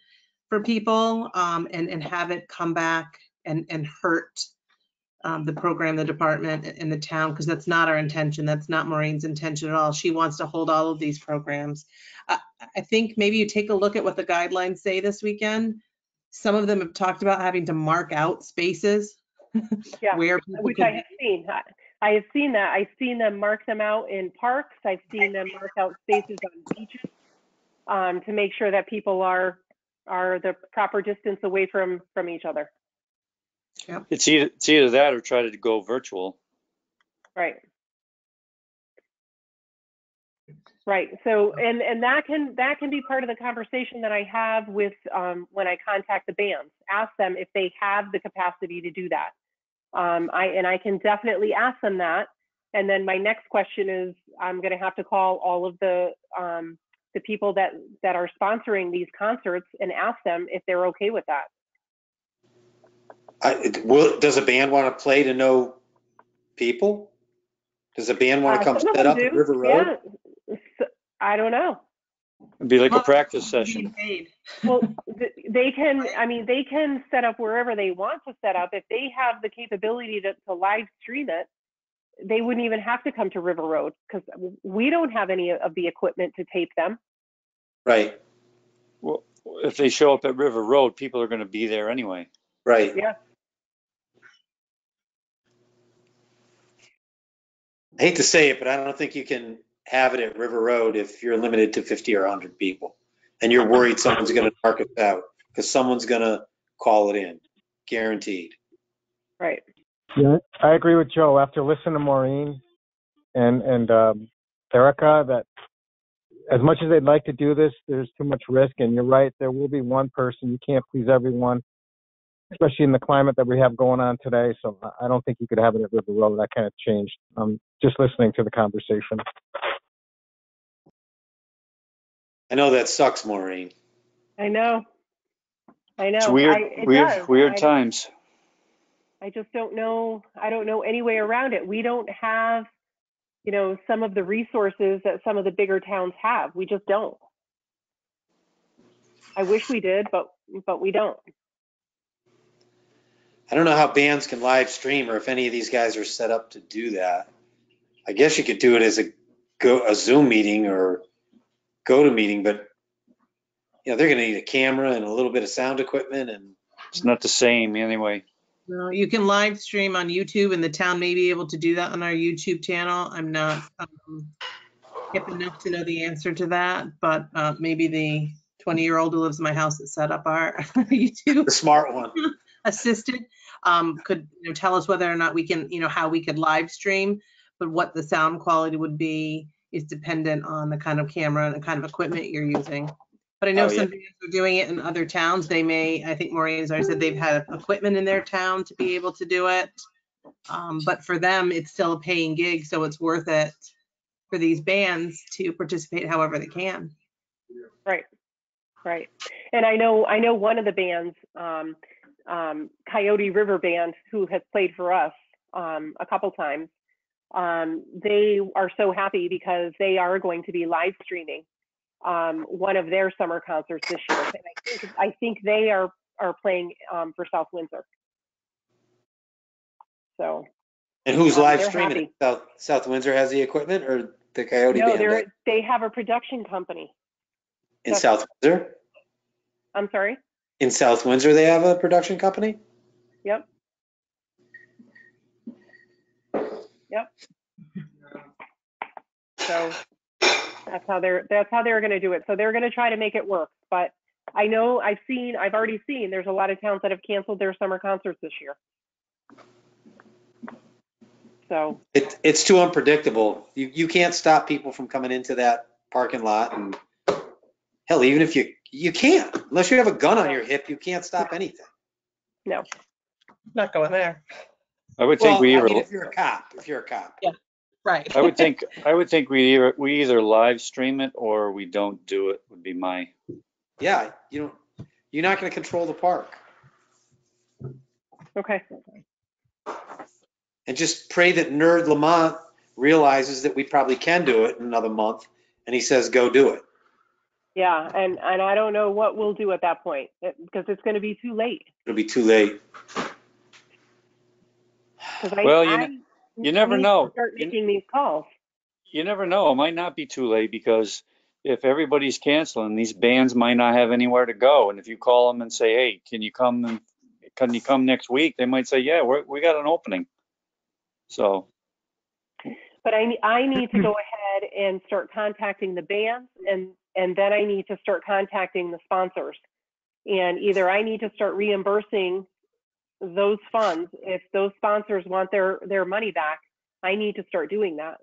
for people and have it come back and hurt the program, the department, and the town, because that's not our intention. That's not Maureen's intention at all. She wants to hold all of these programs. I think maybe you take a look at what the guidelines say this weekend. Some of them have talked about having to mark out spaces. Yeah, where people which I have seen. I have seen that. I've seen them mark them out in parks. I've seen them mark out spaces on beaches to make sure that people are the proper distance away from each other. Yep. It's either that or try to go virtual. Right. Right. So and that can be part of the conversation that I have with when I contact the bands. Ask them if they have the capacity to do that. I can definitely ask them that. And then my next question is, I'm going to have to call all of the people that are sponsoring these concerts and ask them if they're okay with that. Does a band want to play to no people? Does a band want to come set up at River Road? Yeah. I don't know. It'd be like a practice session. Well, they can set up wherever they want to set up. If they have the capability to live stream it, they wouldn't even have to come to River Road because we don't have any of the equipment to tape them. Right. Well, if they show up at River Road, people are going to be there anyway. Right. Yeah. I hate to say it, but I don't think you can have it at River Road if you're limited to 50 or 100 people and you're worried someone's going to mark it out because someone's going to call it in, guaranteed. Right. Yeah, I agree with Joe. After listening to Maureen and Erica, that as much as they'd like to do this, there's too much risk. And you're right, there will be one person. You can't please everyone, especially in the climate that we have going on today. So I don't think you could have it at River Road. That kind of changed. Just listening to the conversation. I know that sucks, Maureen. I know. It's weird times. I just don't know. I don't know any way around it. We don't have, some of the resources that some of the bigger towns have. We just don't. I wish we did, but we don't. I don't know how bands can live stream or if any of these guys are set up to do that. I guess you could do it as a Zoom meeting or GoToMeeting, but they're going to need a camera and a little bit of sound equipment, and it's not the same anyway. No, you can live stream on YouTube, and the town may be able to do that on our YouTube channel. I'm not hip enough to know the answer to that, but maybe the 20-year-old who lives in my house that set up our YouTube, the smart one, assistant, could tell us whether or not we can, how we could live stream. But what the sound quality would be is dependent on the kind of camera and the kind of equipment you're using. But I know some bands are doing it in other towns. They may, I think Maureen has already said they've had equipment in their town to be able to do it. But for them, it's still a paying gig, so it's worth it for these bands to participate however they can. Right. And I know one of the bands, Coyote River Band, who has played for us a couple times. They are so happy because they are going to be live streaming one of their summer concerts this year. And I think they are playing for South Windsor. So. And who's live they're streaming? happy. South Windsor has the equipment, or the Coyote No, Band? they have a production company. In South Windsor? I'm sorry? In South Windsor, they have a production company? Yep. So that's how they're going to do it. So they're going to try to make it work. But I know I've already seen there's a lot of towns that have canceled their summer concerts this year. So it's too unpredictable. You can't stop people from coming into that parking lot, and hell, even if you can't, unless you have a gun on your hip, you can't stop anything. No, Not going there. I would think if you're a cop. Yeah, right. I would think we either live stream it or we don't do it, would be my. Yeah, you're not going to control the park. Okay. And just pray that Nerd Lamont realizes that we probably can do it in another month, and he says, go do it. Yeah, and I don't know what we'll do at that point, because it's going to be too late. It'll be too late. Well, you never know. Start making these calls. You never know. It might not be too late, because if everybody's canceling, these bands might not have anywhere to go. And if you call them and say, hey, can you come next week? They might say, yeah, we got an opening. So. But I need to go ahead and start contacting the bands, and then I need to start contacting the sponsors. And either I need to start reimbursing those funds. If those sponsors want their money back, I need to start doing that.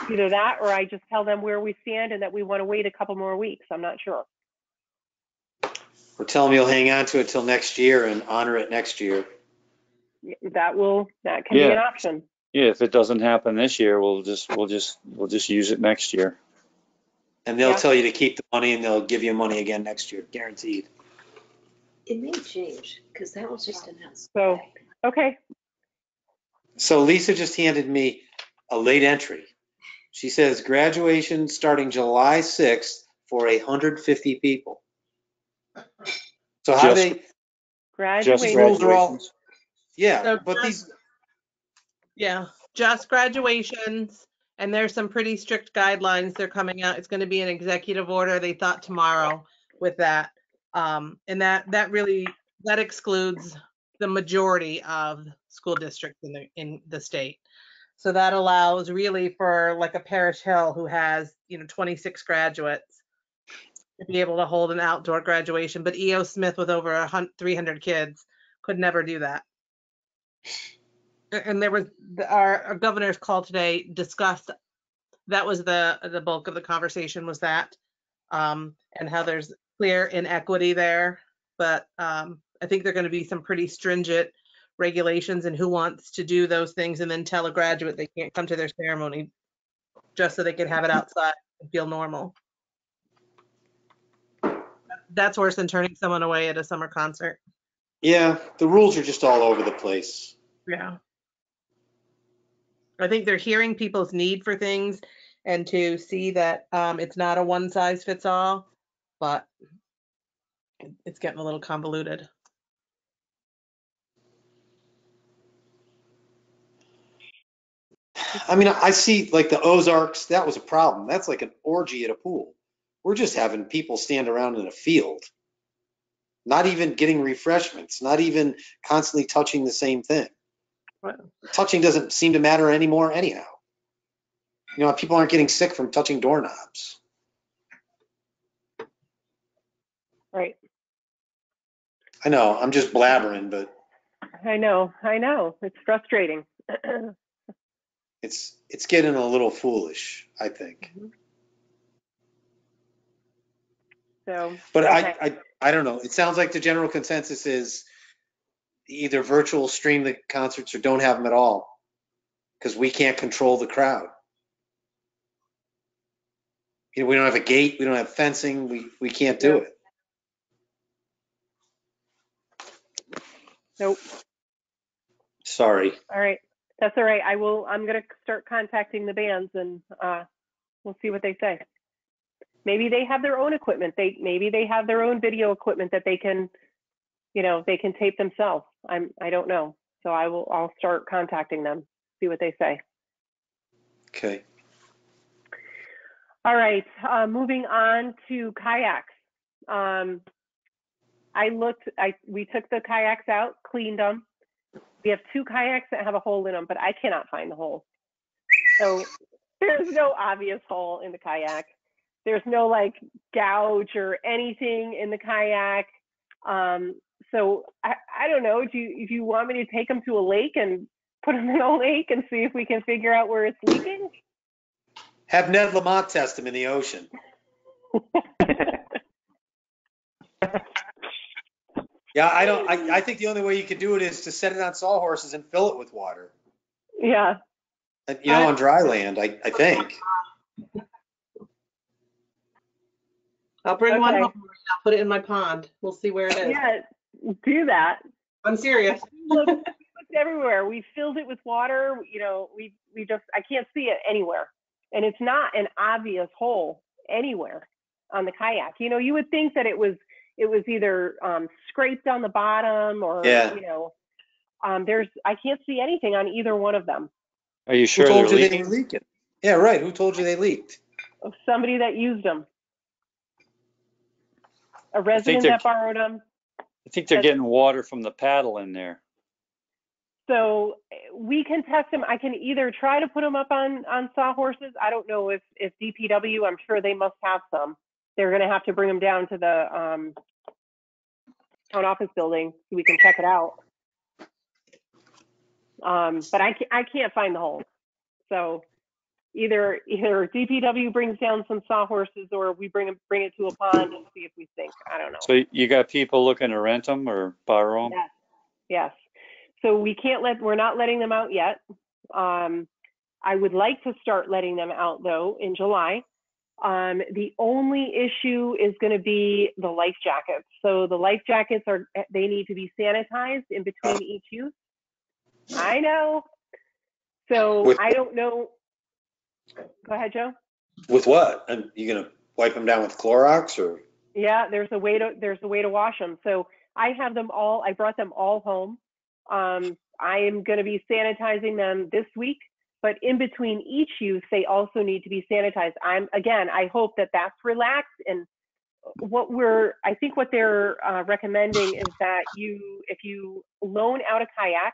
Either that, or I just tell them where we stand and that we want to wait a couple more weeks. I'm not sure. Or tell them you'll hang on to it till next year and honor it next year. That can be an option. Yeah, if it doesn't happen this year, we'll just use it next year. And they'll tell you to keep the money, and they'll give you money again next year, guaranteed. It may change, because that was just announced. So, okay. So Lisa just handed me a late entry. She says graduation starting July 6th for 150 people. So how do they? Graduation. Just graduations, and there's some pretty strict guidelines they're coming out. It's going to be an executive order, they thought, tomorrow with that. And that excludes the majority of school districts in the state. So that allows really for like a Parish Hill, who has 26 graduates, to be able to hold an outdoor graduation. But E.O. Smith, with over 300 kids, could never do that. And there was our governor's call today discussed. That was the bulk of the conversation, was that, and how there's clear inequity there. But I think there are going to be some pretty stringent regulations and who wants to do those things and then tell a graduate they can't come to their ceremony just so they can have it outside and feel normal. That's worse than turning someone away at a summer concert. Yeah, the rules are just all over the place. Yeah. I think they're hearing people's need for things and to see that it's not a one size fits all, but it's getting a little convoluted. I mean, I see like the Ozarks, that was a problem. That's like an orgy at a pool. We're just having people stand around in a field, not even getting refreshments, not even constantly touching the same thing. Right. Touching doesn't seem to matter anymore anyhow. People aren't getting sick from touching doorknobs. Right. I know, I'm just blabbering, but. I know. It's frustrating. It's getting a little foolish, I think. So, but okay. I don't know. It sounds like the general consensus is either virtual stream the concerts or don't have them at all, because we can't control the crowd. We don't have a gate. We don't have fencing. We can't do it. Nope. Sorry. All right. That's all right. I'm going to start contacting the bands and we'll see what they say. Maybe they have their own equipment. Maybe they have their own video equipment that they can, they can tape themselves. I don't know. So I'll start contacting them, see what they say. Okay. All right. Moving on to kayaks. We took the kayaks out, cleaned them. We have 2 kayaks that have a hole in them, but I cannot find the hole. So there's no obvious hole in the kayak. There's no like gouge or anything in the kayak. So I don't know. If you want me to take them to a lake and put them in a lake and see if we can figure out where it's leaking? Have Ned Lamont test them in the ocean. Yeah, I think the only way you could do it is to set it on sawhorses and fill it with water. Yeah. On dry land, I think. I'll bring one Okay. home and I'll put it in my pond. We'll see where it is. Yeah, do that. I'm serious. We looked everywhere. We filled it with water. I can't see it anywhere. And it's not an obvious hole anywhere on the kayak. You would think that it was either scraped on the bottom or, Yeah. I can't see anything on either one of them. Are you Who sure they're told you they leaking? were leaking? Yeah, right. Who told you they leaked? Of somebody that used them. A resident they're- that borrowed them. I think they're getting water from the paddle in there. So we can test them. I can either try to put them up on sawhorses. I don't know if DPW, I'm sure they must have some. They're going to have to bring them down to the town office building so we can check it out. But I can't find the hole. So either DPW brings down some sawhorses or we bring it to a pond and see if we sink. I don't know. So you got people looking to rent them or borrow them? Yes. So we're not letting them out yet. I would like to start letting them out though in July. The only issue is going to be the life jackets. So the life jackets they need to be sanitized in between each use. I know. So I don't know. Go ahead, Joe. With what? Are you going to wipe them down with Clorox or? Yeah, there's a way to wash them. So I have them all. I brought them all home. I am going to be sanitizing them this week, but in between each use, they also need to be sanitized. I hope that that's relaxed. And I think what they're recommending is that if you loan out a kayak,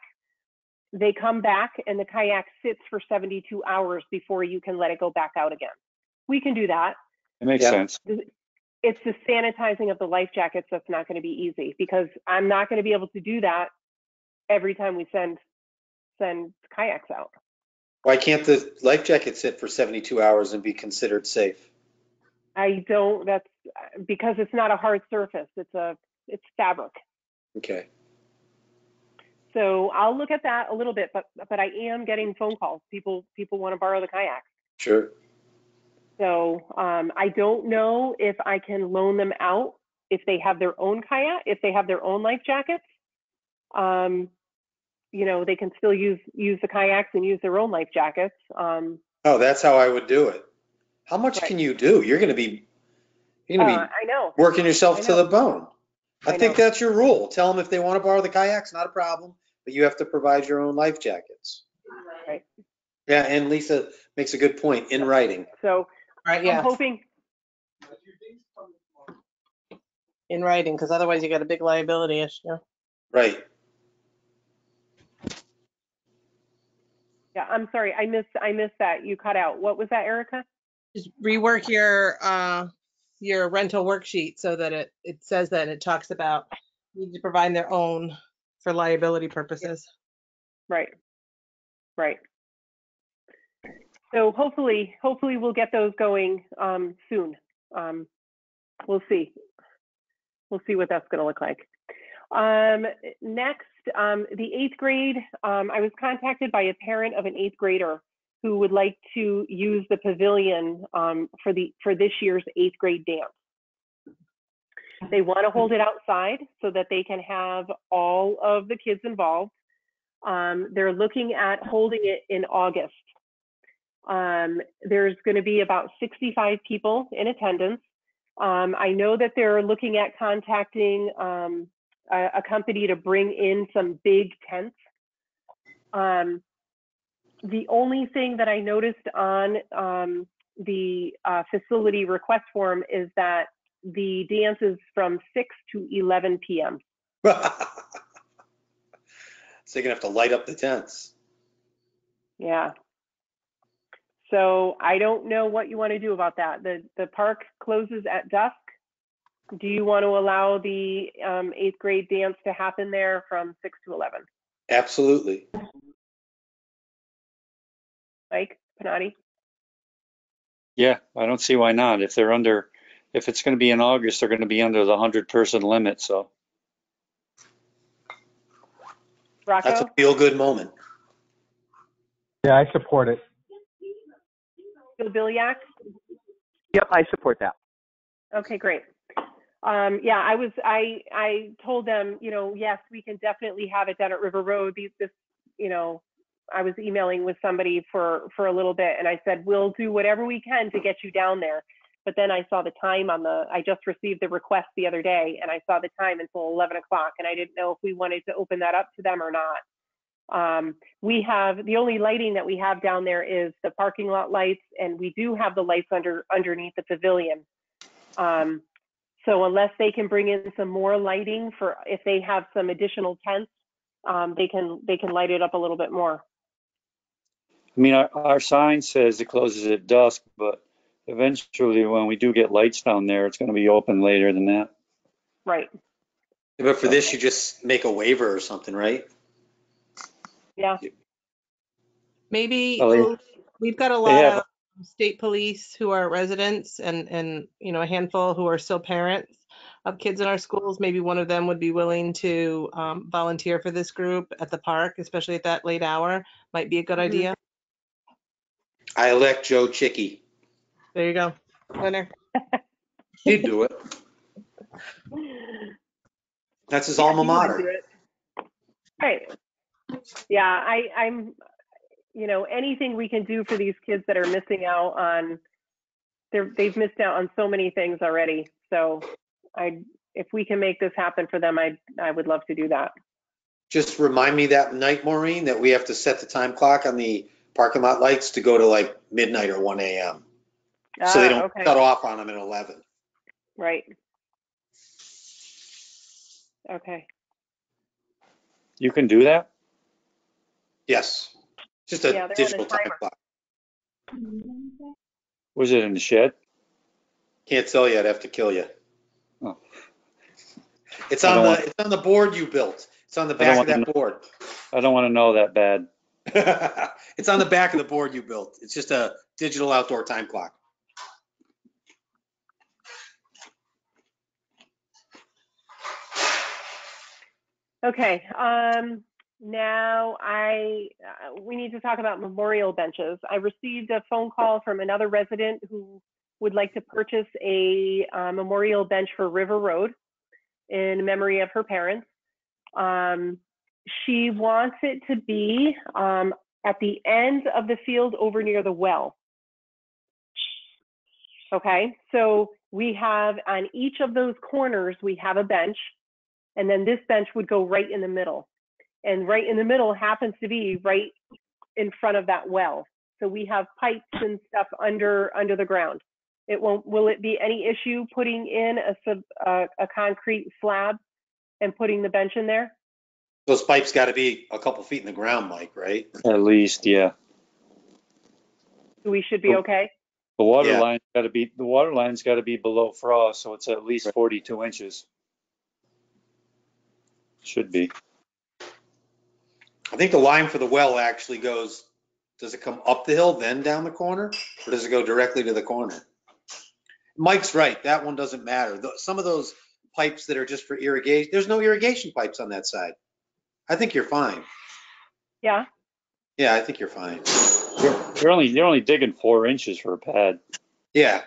they come back and the kayak sits for 72 hours before you can let it go back out again. We can do that. It makes sense. It's the sanitizing of the life jackets that's not going to be easy because I'm not going to be able to do that every time we send kayaks out. Why can't the life jacket sit for 72 hours and be considered safe? That's because it's not a hard surface. It's fabric. Okay. So I'll look at that a little bit, but I am getting phone calls. People want to borrow the kayaks. Sure. So I don't know if I can loan them out if they have their own kayak, if they have their own life jackets. They can still use the kayaks and use their own life jackets. That's how I would do it. How much can you do? You're going to be I know. working yourself to the bone. I think know. that's your rule. Tell them if they want to borrow the kayaks, not a problem, but you have to provide your own life jackets. Right. Yeah, and Lisa makes a good point in writing. So Right, yeah. I'm hoping. In writing, because otherwise you got a big liability issue. Right. Yeah, I'm sorry. I missed that. You cut out. What was that, Erica? Just rework your rental worksheet so that it says that it talks about need to provide their own for liability purposes. Right. So hopefully we'll get those going soon. We'll see. We'll see what that's going to look like. Next, the 8th grade. I was contacted by a parent of an 8th grader who would like to use the pavilion for this year's 8th grade dance. They want to hold it outside so that they can have all of the kids involved. They're looking at holding it in August. There's going to be about 65 people in attendance. I know that they're looking at contacting a company to bring in some big tents. The only thing that I noticed on the facility request form is that the dance is from 6 to 11 p.m. So you're gonna have to light up the tents. Yeah. So I don't know what you want to do about that. The park closes at dusk. Do you want to allow the 8th grade dance to happen there from 6 to 11? Absolutely. Mike Panati? Yeah, I don't see why not. If it's going to be in August, they're going to be under the 100-person limit. So Rocco? That's a feel-good moment. Yeah, I support it. Bill Bilyak? Yep, I support that. Okay, great. Yeah, I told them, yes, we can definitely have it down at River Road. I was emailing with somebody for a little bit, and I said, we'll do whatever we can to get you down there. But then I saw the time I just received the request the other day, and I saw the time until 11 o'clock, and I didn't know if we wanted to open that up to them or not. We have, the only lighting that we have down there is the parking lot lights, and we do have the lights underneath the pavilion. So unless they can bring in some more lighting for if they have some additional tents, they can light it up a little bit more. I mean, our sign says it closes at dusk, but eventually when we do get lights down there, it's going to be open later than that. Right. But for this, you just make a waiver or something, right? Yeah. Maybe Oh, we've got a lot of state police who are residents and a handful who are still parents of kids in our schools. Maybe one of them would be willing to volunteer for this group at the park, especially at that late hour. Might be a good idea. I elect Joe Chicky. There you go. Winner. He'd do it. That's his alma mater. Right. Yeah, I'm anything we can do for these kids that are missing out on, they've missed out on so many things already. So if we can make this happen for them, I would love to do that. Just remind me that night, Maureen, that we have to set the time clock on the parking lot lights to go to like midnight or 1 a.m. So they don't shut off on them at 11. Right. Okay. You can do that? Yes. Just a digital time clock. Was it in the shed? Can't tell you. I'd have to kill you. Oh. It's on the board you built. It's on the back of that board. I don't want to know that bad. It's on the back of the board you built. It's just a digital outdoor time clock. Okay. Now we need to talk about memorial benches. I received a phone call from another resident who would like to purchase a memorial bench for River Road in memory of her parents. She wants it to be at the end of the field over near the well. Okay, so we have on each of those corners, we have a bench, and then this bench would go right in the middle. And right in the middle happens to be right in front of that well. So we have pipes and stuff under the ground. Will it be any issue putting in a concrete slab and putting the bench in there? Those pipes got to be a couple feet in the ground, Mike, right? At least, yeah. We should be okay. The water line's got to be below frost, so it's at least 42 inches. Should be. I think the line for the well actually goes, does it come up the hill, then down the corner? Or does it go directly to the corner? Mike's right. That one doesn't matter. Some of those pipes that are just for irrigation, there's no irrigation pipes on that side. I think you're fine. Yeah? Yeah, I think you're fine. You're only digging 4 inches for a pad. Yeah.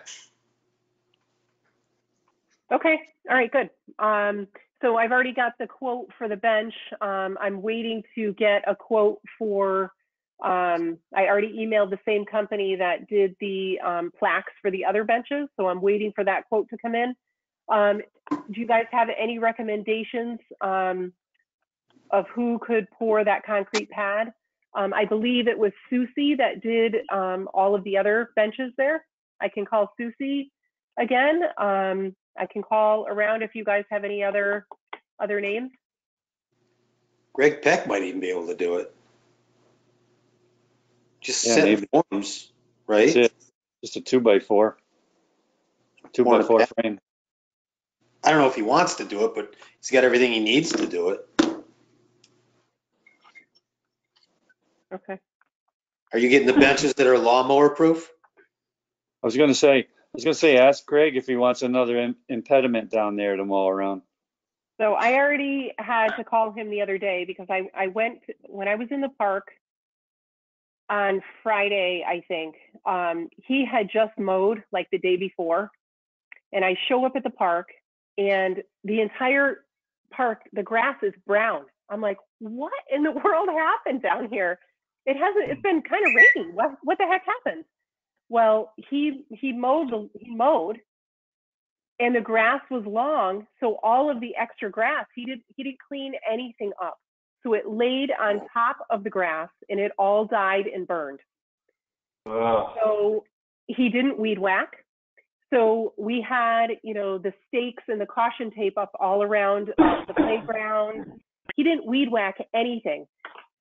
Okay. All right, good. So I've already got the quote for the bench. I'm waiting to get a quote for, I already emailed the same company that did the plaques for the other benches. So I'm waiting for that quote to come in. Do you guys have any recommendations of who could pour that concrete pad? I believe it was Susie that did all of the other benches there. I can call Susie again. I can call around if you guys have any other names. Greg Peck might even be able to do it. Just Yeah, set maybe. forms, right? That's it. Just a 2x4. 2x4 frame. I don't know if he wants to do it, but he's got everything he needs to do it. Okay. Are you getting the benches that are lawnmower proof? I was gonna say, ask Greg if he wants another impediment down there to mow around. So I already had to call him the other day because I went, when I was in the park on Friday, I think, he had just mowed like the day before. And I show up at the park and the entire park, the grass is brown. I'm like, what in the world happened down here? It's been kind of rainy. What the heck happened? Well, he mowed and the grass was long. So all of the extra grass, he didn't clean anything up. So it laid on top of the grass and it all died and burned. So he didn't weed whack. So we had, the stakes and the caution tape up all around the playground. He didn't weed whack anything.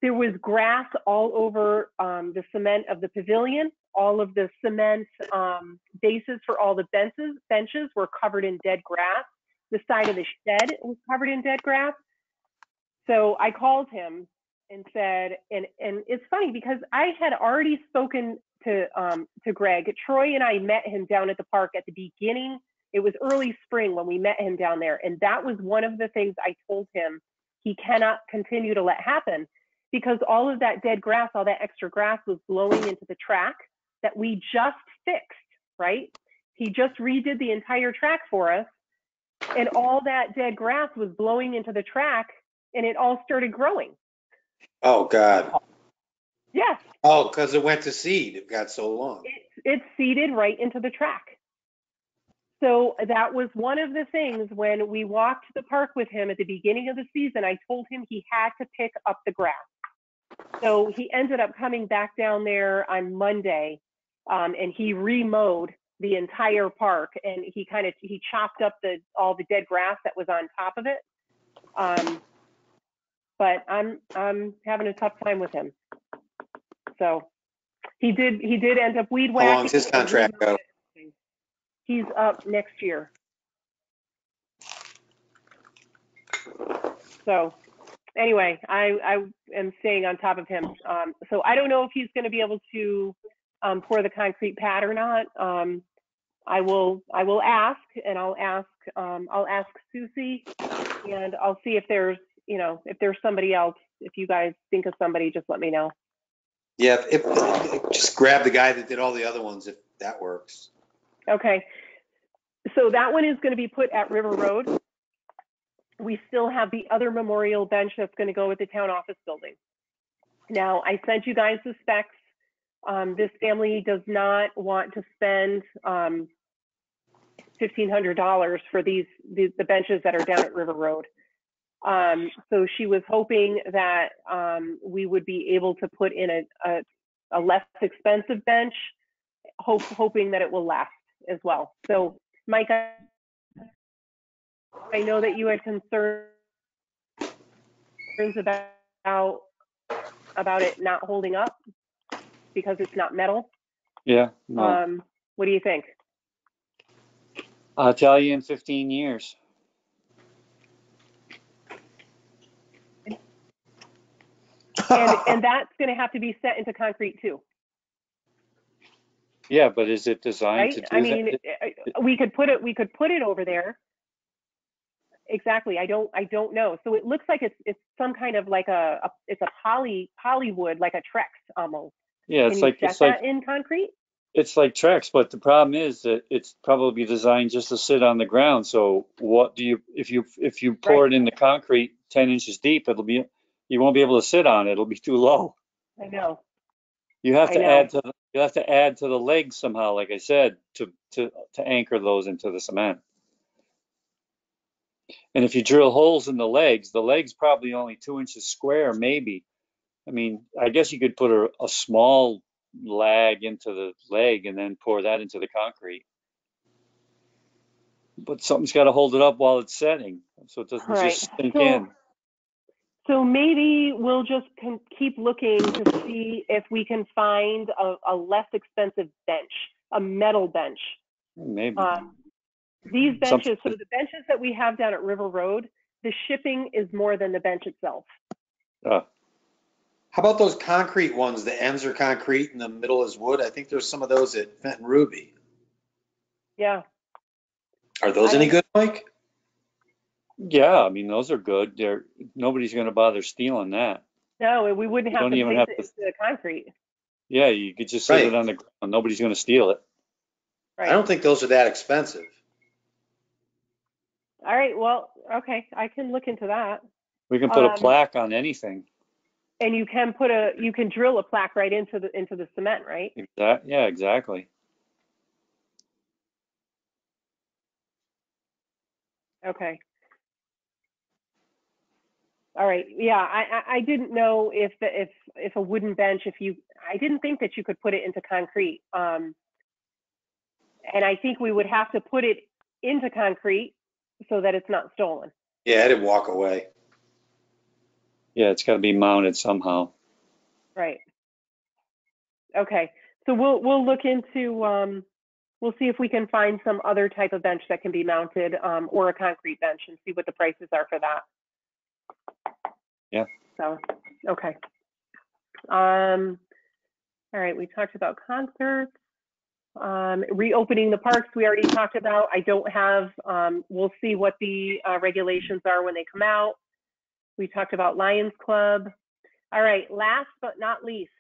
There was grass all over the cement of the pavilion. All of the cement bases for all the benches were covered in dead grass. The side of the shed was covered in dead grass. So I called him and said, and it's funny because I had already spoken to Greg. Troy and I met him down at the park at the beginning. It was early spring when we met him down there. And that was one of the things I told him he cannot continue to let happen because all of that dead grass, all that extra grass was blowing into the track that we just fixed, right? He just redid the entire track for us. And all that dead grass was blowing into the track and it all started growing. Oh, God. Yes. Oh, because it went to seed. It got so long. It seeded right into the track. So that was one of the things when we walked the park with him at the beginning of the season, I told him he had to pick up the grass. So he ended up coming back down there on Monday and he remowed the entire park and he chopped up all the dead grass that was on top of it. But I'm having a tough time with him. So he did end up weed whacking. How long does his contract go? He's up next year. So anyway, I am staying on top of him. So I don't know if he's going to be able to pour the concrete pad or not. I will ask, and I'll ask Susie, and I'll see if there's somebody else. If you guys think of somebody, just let me know. Yeah, just grab the guy that did all the other ones if that works. Okay. So that one is going to be put at River Road. We still have the other memorial bench that's going to go with the town office building. Now, I sent you guys the specs. This family does not want to spend $1,500 for the benches that are down at River Road. So she was hoping that we would be able to put in a less expensive bench, hoping that it will last as well. So Mike, I know that you had concerns about it not holding up because it's not metal. Yeah. No. What do you think? I'll tell you in 15 years. And that's going to have to be set into concrete too. Yeah, but is it designed Right? to do I mean, that? we could put it over there. Exactly. I don't know. So it looks like it's some kind of like it's a polywood, like a Trex almost. Yeah, Can you set that in concrete? It's like Trex, but the problem is that it's probably designed just to sit on the ground. So what do you, if you pour it in the concrete 10 inches deep, you won't be able to sit on it. It'll be too low. I know. You have I to know. add to the legs somehow, like I said, to anchor those into the cement. And if you drill holes in the legs probably only 2 inches square, maybe. I mean, I guess you could put a small lag into the leg and then pour that into the concrete. But something's got to hold it up while it's setting, so it doesn't Right. just sink in. So maybe we'll just keep looking to see if we can find a less expensive bench, a metal bench. Maybe. These benches, so the benches that we have down at River Road, the shipping is more than the bench itself. How about those concrete ones? The ends are concrete and the middle is wood. I think there's some of those at Fenton Ruby. Yeah. Are those any good, Mike? Yeah, I mean, those are good. Nobody's going to bother stealing that. No, we wouldn't have to place it into the concrete. Yeah, you could just sit it on the ground. Nobody's going to steal it. Right. I don't think those are that expensive. All right. Well, okay. I can look into that. We can put a plaque on anything. And you can drill a plaque right into the cement, right? Yeah, exactly. Okay. All right. Yeah, I didn't know if a wooden bench, I didn't think that you could put it into concrete. And I think we would have to put it into concrete so that it's not stolen. Yeah, it'd walk away. Yeah, it's got to be mounted somehow. Right. Okay. So we'll look into we'll see if we can find some other type of bench that can be mounted, or a concrete bench, and see what the prices are for that. Yeah. So, okay. All right, we talked about concerts. Reopening the parks, we already talked about. I don't have, we'll see what the regulations are when they come out. We talked about Lions Club. All right, last but not least.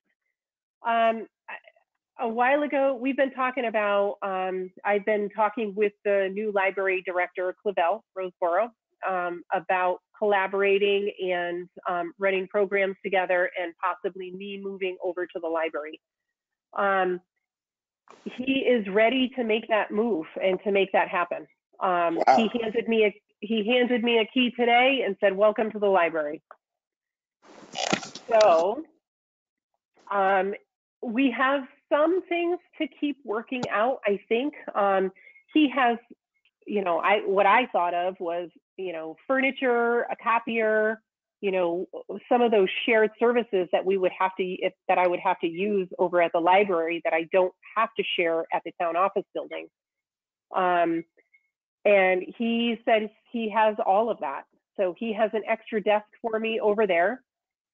A while ago, we've been talking about, I've been talking with the new library director, Clavel Roseboro, about collaborating and running programs together, and possibly me moving over to the library. He is ready to make that move and to make that happen. Wow. He handed me a key today and said, "Welcome to the library." So we have some things to keep working out, I think. He has, what I thought of was, furniture, a copier, some of those shared services that we would have to, that I would have to use over at the library that I don't have to share at the town office building. And he said he has all of that. So he has an extra desk for me over there.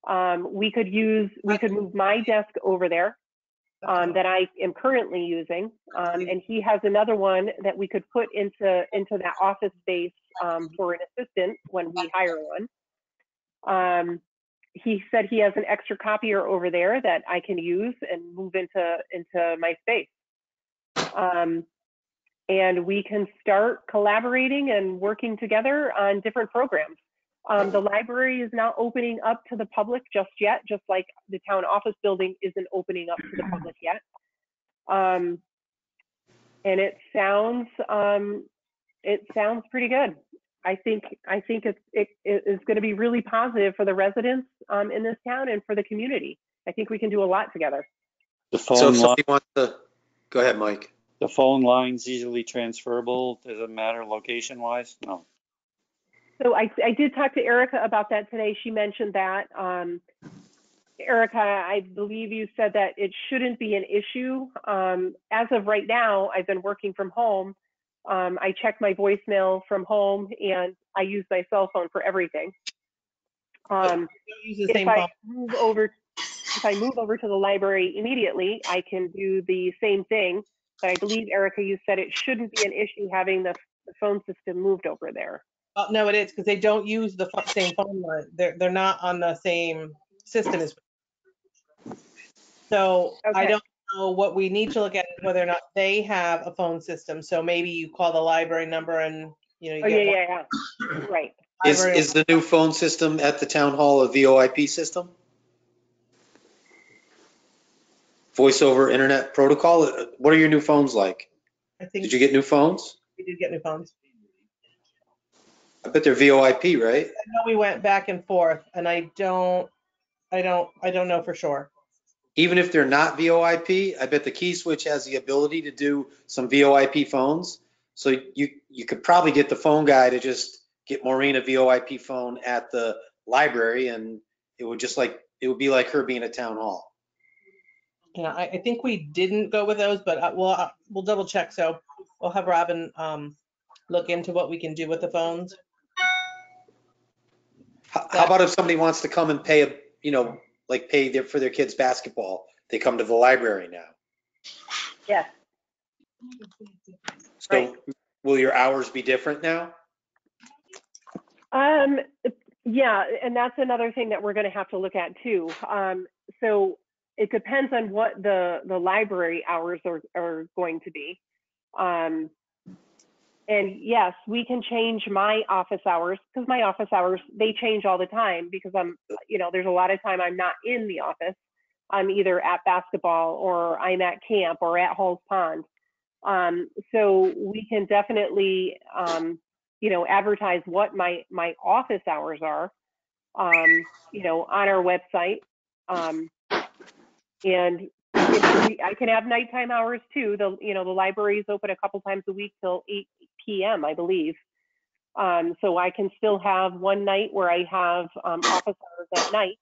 We could move my desk over there that I am currently using. And he has another one that we could put into that office space for an assistant when we hire one. He said he has an extra copier over there that I can use and move into my space. And we can start collaborating and working together on different programs. The library is not opening up to the public just yet, just like the town office building isn't opening up to the public yet. And it sounds pretty good. I think it is going to be really positive for the residents in this town and for the community. I think we can do a lot together. So if somebody wants to, go ahead, Mike. The phone line's easily transferable. Does it matter location-wise? No. So I did talk to Erica about that today. She mentioned that. Erica, I believe you said that it shouldn't be an issue. As of right now, I've been working from home. I check my voicemail from home, and I use my cell phone for everything. If I move over to the library immediately, I can do the same thing. But I believe, Erica, you said it shouldn't be an issue having the phone system moved over there. No, it is, because they don't use the same phone line. They're not on the same system as. So okay. So what we need to look at is whether or not they have a phone system. So maybe you call the library number and, you know, you Oh, get yeah, one yeah. Right. library. Is the new phone system at the town hall a VoIP system? Voice over internet protocol? What are your new phones like? I think Did you get new phones? we did get new phones. I bet they're VoIP, right? I know we went back and forth, and I don't know for sure. Even if they're not VoIP, I bet the key switch has the ability to do some VoIP phones. So you could probably get the phone guy to just get Maureen a VoIP phone at the library, and it would be like her being at town hall. Yeah, I think we didn't go with those, but we'll double check. So we'll have Robin look into what we can do with the phones. How about if somebody wants to come and pay for their kids' basketball? They come to the library now. Yes. So Right. will your hours be different now? Yeah, and that's another thing that we're going to have to look at too. So it depends on what the library hours are going to be. And yes, we can change my office hours, because my office hours, they change all the time, because there's a lot of time I'm not in the office. I'm either at basketball, or I'm at camp, or at Halls Pond. So we can definitely, advertise what my office hours are, on our website. And I can have nighttime hours too. The library is open a couple times a week till 8 p.m., I believe. So I can still have one night where I have office hours at night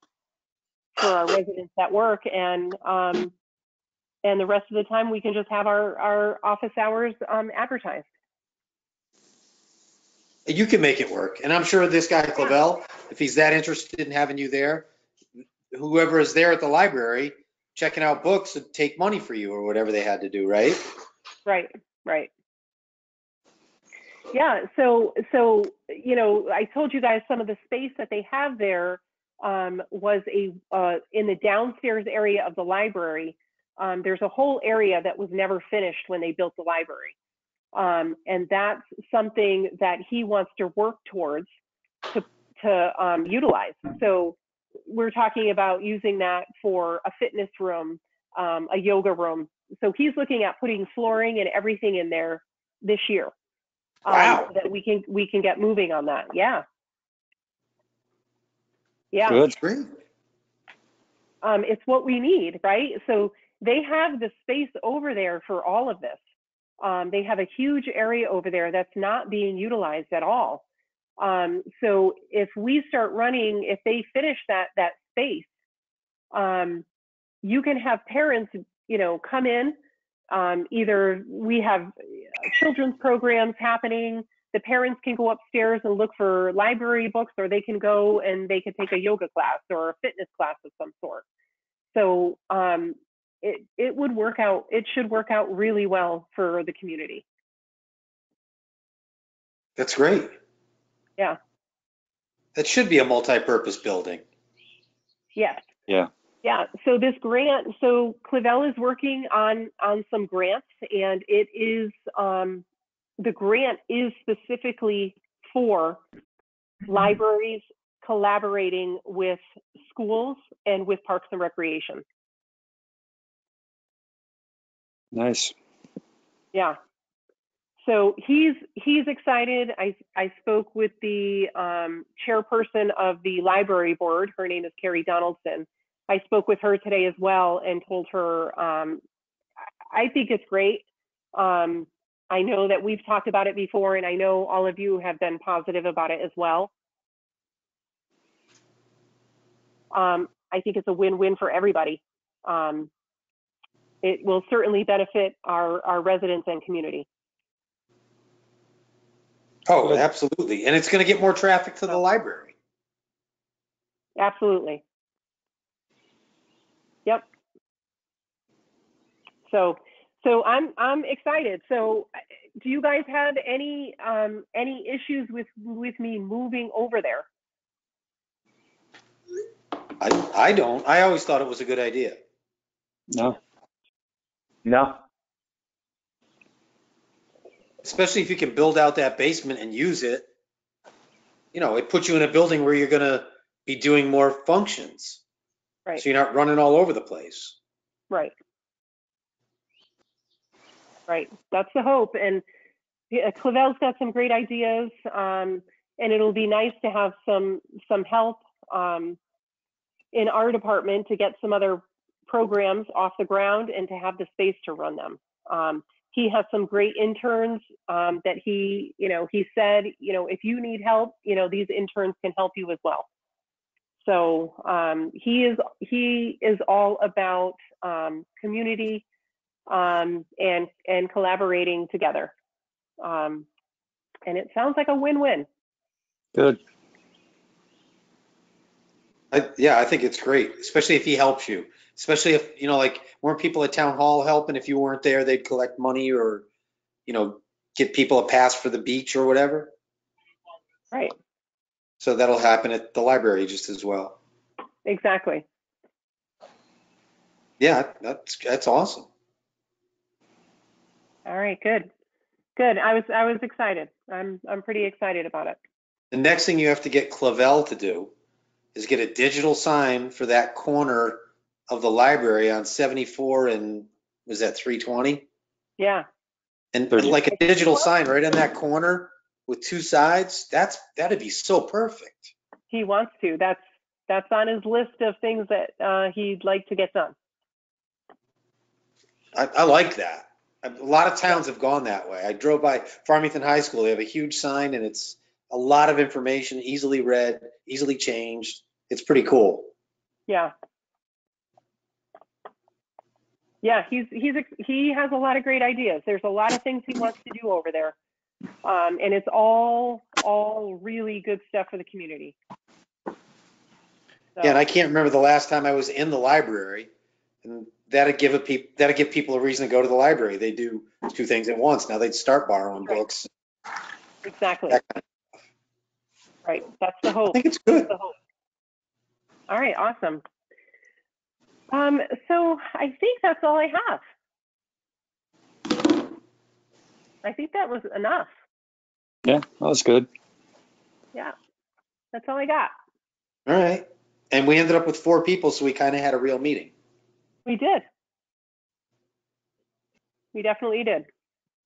for our residents at work, and the rest of the time we can just have our office hours advertised. You can make it work. And I'm sure this guy, Clavel, if he's that interested in having you there, whoever is there at the library checking out books would take money for you, or whatever they had to do, right? Right. Yeah, so I told you guys some of the space that they have there was in the downstairs area of the library. There's a whole area that was never finished when they built the library. And that's something that he wants to work towards to utilize. So we're talking about using that for a fitness room, a yoga room. So he's looking at putting flooring and everything in there this year. Wow. So that we can get moving on that. Yeah. Good. Great. It's what we need, right? So they have the space over there for all of this. They have a huge area over there that's not being utilized at all. So if they finish that space, you can have parents, come in. Either we have children's programs happening. The parents can go upstairs and look for library books, or they can go and they can take a yoga class or a fitness class of some sort. So it would work out. It should work out really well for the community. That's great. Yeah. That should be a multi-purpose building. Yes. Yeah. Yeah. So this grant, so Clavel is working on some grants, and it is the grant is specifically for libraries collaborating with schools and with Parks and Recreation. Nice. Yeah. So he's excited. I spoke with the chairperson of the library board. Her name is Carrie Donaldson. I spoke with her today as well and told her I think it's great. I know that we've talked about it before, and I know all of you have been positive about it as well. I think it's a win-win for everybody. It will certainly benefit our residents and community. Oh, absolutely. And it's going to get more traffic to the library. Absolutely. Yep. So I'm excited. So do you guys have any issues with me moving over there? I don't. I always thought it was a good idea. No. No. Especially if you can build out that basement and use it. You know, it puts you in a building where you're gonna be doing more functions. Right. So you're not running all over the place. Right. Right. That's the hope. And Clavel's got some great ideas, and it'll be nice to have some help in our department to get some other programs off the ground and to have the space to run them. He has some great interns that he said, if you need help, these interns can help you as well. So he is all about community and collaborating together. And it sounds like a win-win. Good. I think it's great, especially if he helps you. Especially if, like, weren't people at town hall helping? If you weren't there, they'd collect money or, get people a pass for the beach or whatever. Right. So that'll happen at the library just as well. Exactly. Yeah, that's awesome. All right, good. Good. I was excited. I'm pretty excited about it. The next thing you have to get Clavel to do is get a digital sign for that corner of the library on 74 and was that 320? Yeah. And like a digital sign right on that corner with two sides, that'd be so perfect. He wants to. That's on his list of things that he'd like to get done. I like that. A lot of towns have gone that way. I drove by Farmington High School. They have a huge sign and it's a lot of information, easily read, easily changed. It's pretty cool. Yeah. Yeah, he has a lot of great ideas. There's a lot of things he wants to do over there. And it's all really good stuff for the community. So. Yeah, and I can't remember the last time I was in the library, and that'd give people a reason to go to the library. They do two things at once. Now they'd start borrowing books. Exactly. That kind of stuff. Right. That's the hope. I think it's good. That's the hope. All right. Awesome. So I think that's all I have. I think that was enough. Yeah, that was good. Yeah, that's all I got. All right. And we ended up with 4 people, so we kind of had a real meeting. We did. We definitely did.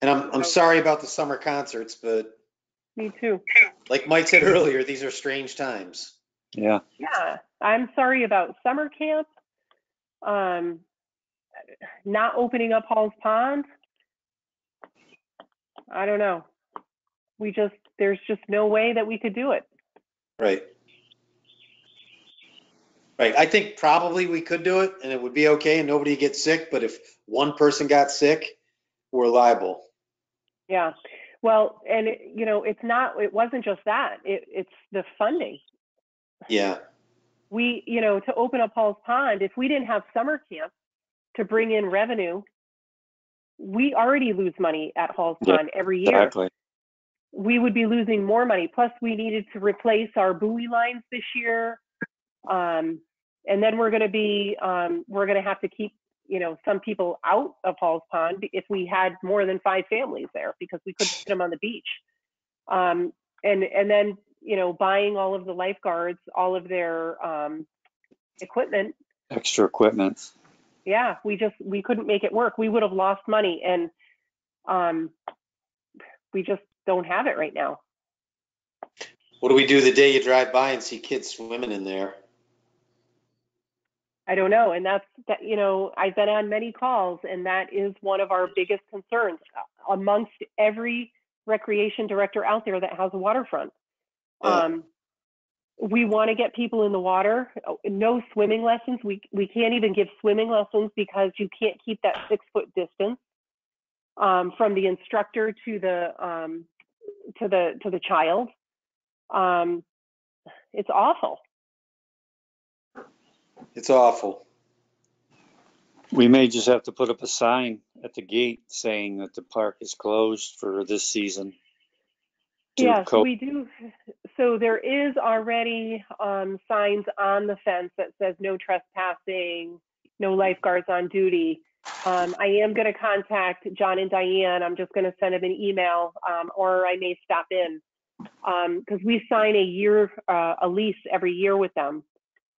And I'm sorry about the summer concerts, but Me too. like Mike said earlier, these are strange times. Yeah. Yeah, I'm sorry about summer camp. Not opening up Hall's Pond. I don't know. There's just no way that we could do it. Right. Right. I think probably we could do it and it would be okay and nobody would get sick. But if one person got sick, we're liable. Yeah. Well, and it wasn't just that. It's the funding. Yeah. To open up Hall's Pond, if we didn't have summer camp to bring in revenue, we already lose money at Hall's Pond every year. Exactly. We would be losing more money. Plus, we needed to replace our buoy lines this year. And then we're going to have to keep, some people out of Hall's Pond if we had more than 5 families there because we couldn't put them on the beach. And then, buying all of the lifeguards, all of their equipment. Extra equipment. Yeah, we couldn't make it work. We would have lost money and we just don't have it right now. What do we do the day you drive by and see kids swimming in there? I don't know. And that's, I've been on many calls and that is one of our biggest concerns amongst every recreation director out there that has a waterfront. Yeah. We want to get people in the water. No swimming lessons. We can't even give swimming lessons because you can't keep that 6-foot distance from the instructor to the child. It's awful. It's awful. We may just have to put up a sign at the gate saying that the park is closed for this season. Yes, we do. So there is already signs on the fence that says no trespassing, no lifeguards on duty. I am going to contact John and Diane. I'm just going to send them an email, or I may stop in, because we sign a lease every year with them.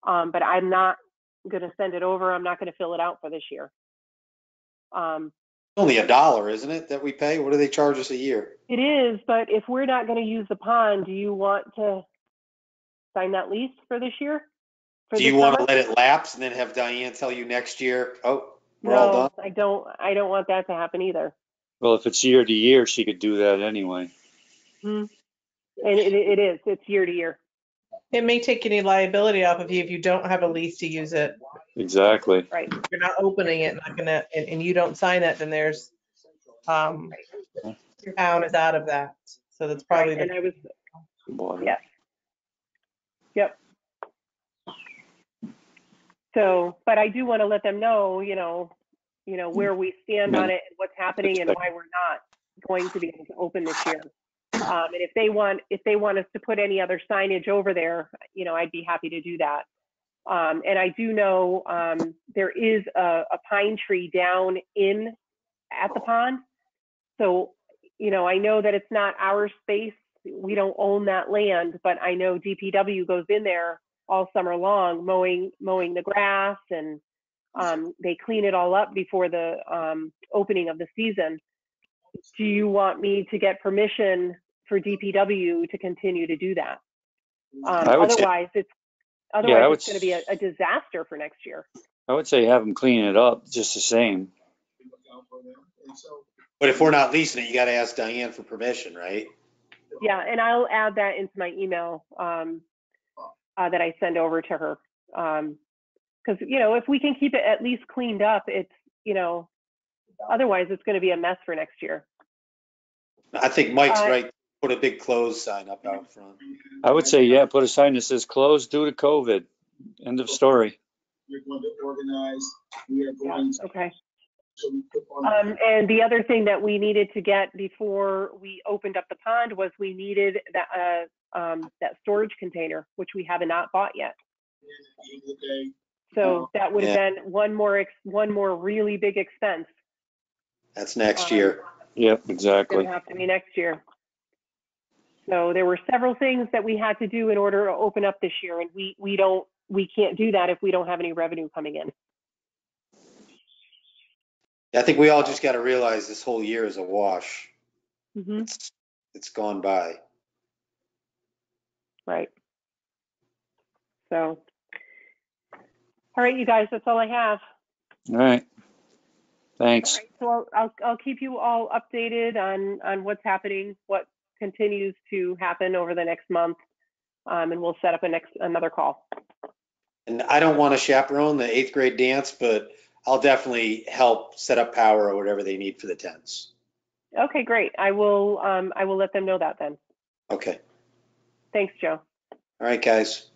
But I'm not going to send it over. I'm not going to fill it out for this year. Only $1, isn't it, that we pay? What do they charge us a year? It is, but if we're not going to use the pond, do you want to sign that lease for this year? Do you want to let it lapse and then have Diane tell you next year, oh, we're all done? I don't want that to happen either. Well, if it's year to year, she could do that anyway. And it's year to year. It may take any liability off of you if you don't have a lease to use it. Exactly. Right. If you're not opening it, and you don't sign it, then there's, your town is out of that. So that's probably Right. And I was, Water. yes. Yep. So, but I do want to let them know, where we stand on it, and what's happening, and why we're not going to be able to open this year. And if they want us to put any other signage over there, I'd be happy to do that. And I do know there is a pine tree down at the pond. So, I know that it's not our space. We don't own that land, but I know DPW goes in there all summer long mowing the grass, and they clean it all up before the opening of the season. Do you want me to get permission for DPW to continue to do that? Otherwise, it's going to be a disaster for next year. I would say have them clean it up just the same. But if we're not leasing it, you got to ask Diane for permission, right? Yeah, and I'll add that into my email that I send over to her. Because, if we can keep it at least cleaned up, it's, otherwise it's going to be a mess for next year. I think Mike's right. Put a big closed sign up out front. I would say, yeah, put a sign that says closed due to COVID. End of story. We're going to organize. We are going to. Okay. So we put on and the other thing that we needed to get before we opened up the pond was we needed that storage container, which we have not bought yet. So that would have been one more really big expense. That's next year. Yep, exactly. It's going to have to be next year. So there were several things that we had to do in order to open up this year, and we can't do that if we don't have any revenue coming in. I think we all just got to realize this whole year is a wash. Mm-hmm. It's gone by. Right. So, all right, you guys, that's all I have. All right. Thanks. All right, so I'll keep you all updated on what's happening, what continues to happen over the next month, and we'll set up another call. And I don't want to chaperone the 8th grade dance, but I'll definitely help set up power or whatever they need for the tents. Okay, great. I will let them know that then. Okay. Thanks, Joe. All right, guys.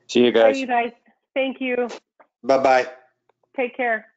See you guys. Bye, you guys. Thank you. Bye-bye. Take care.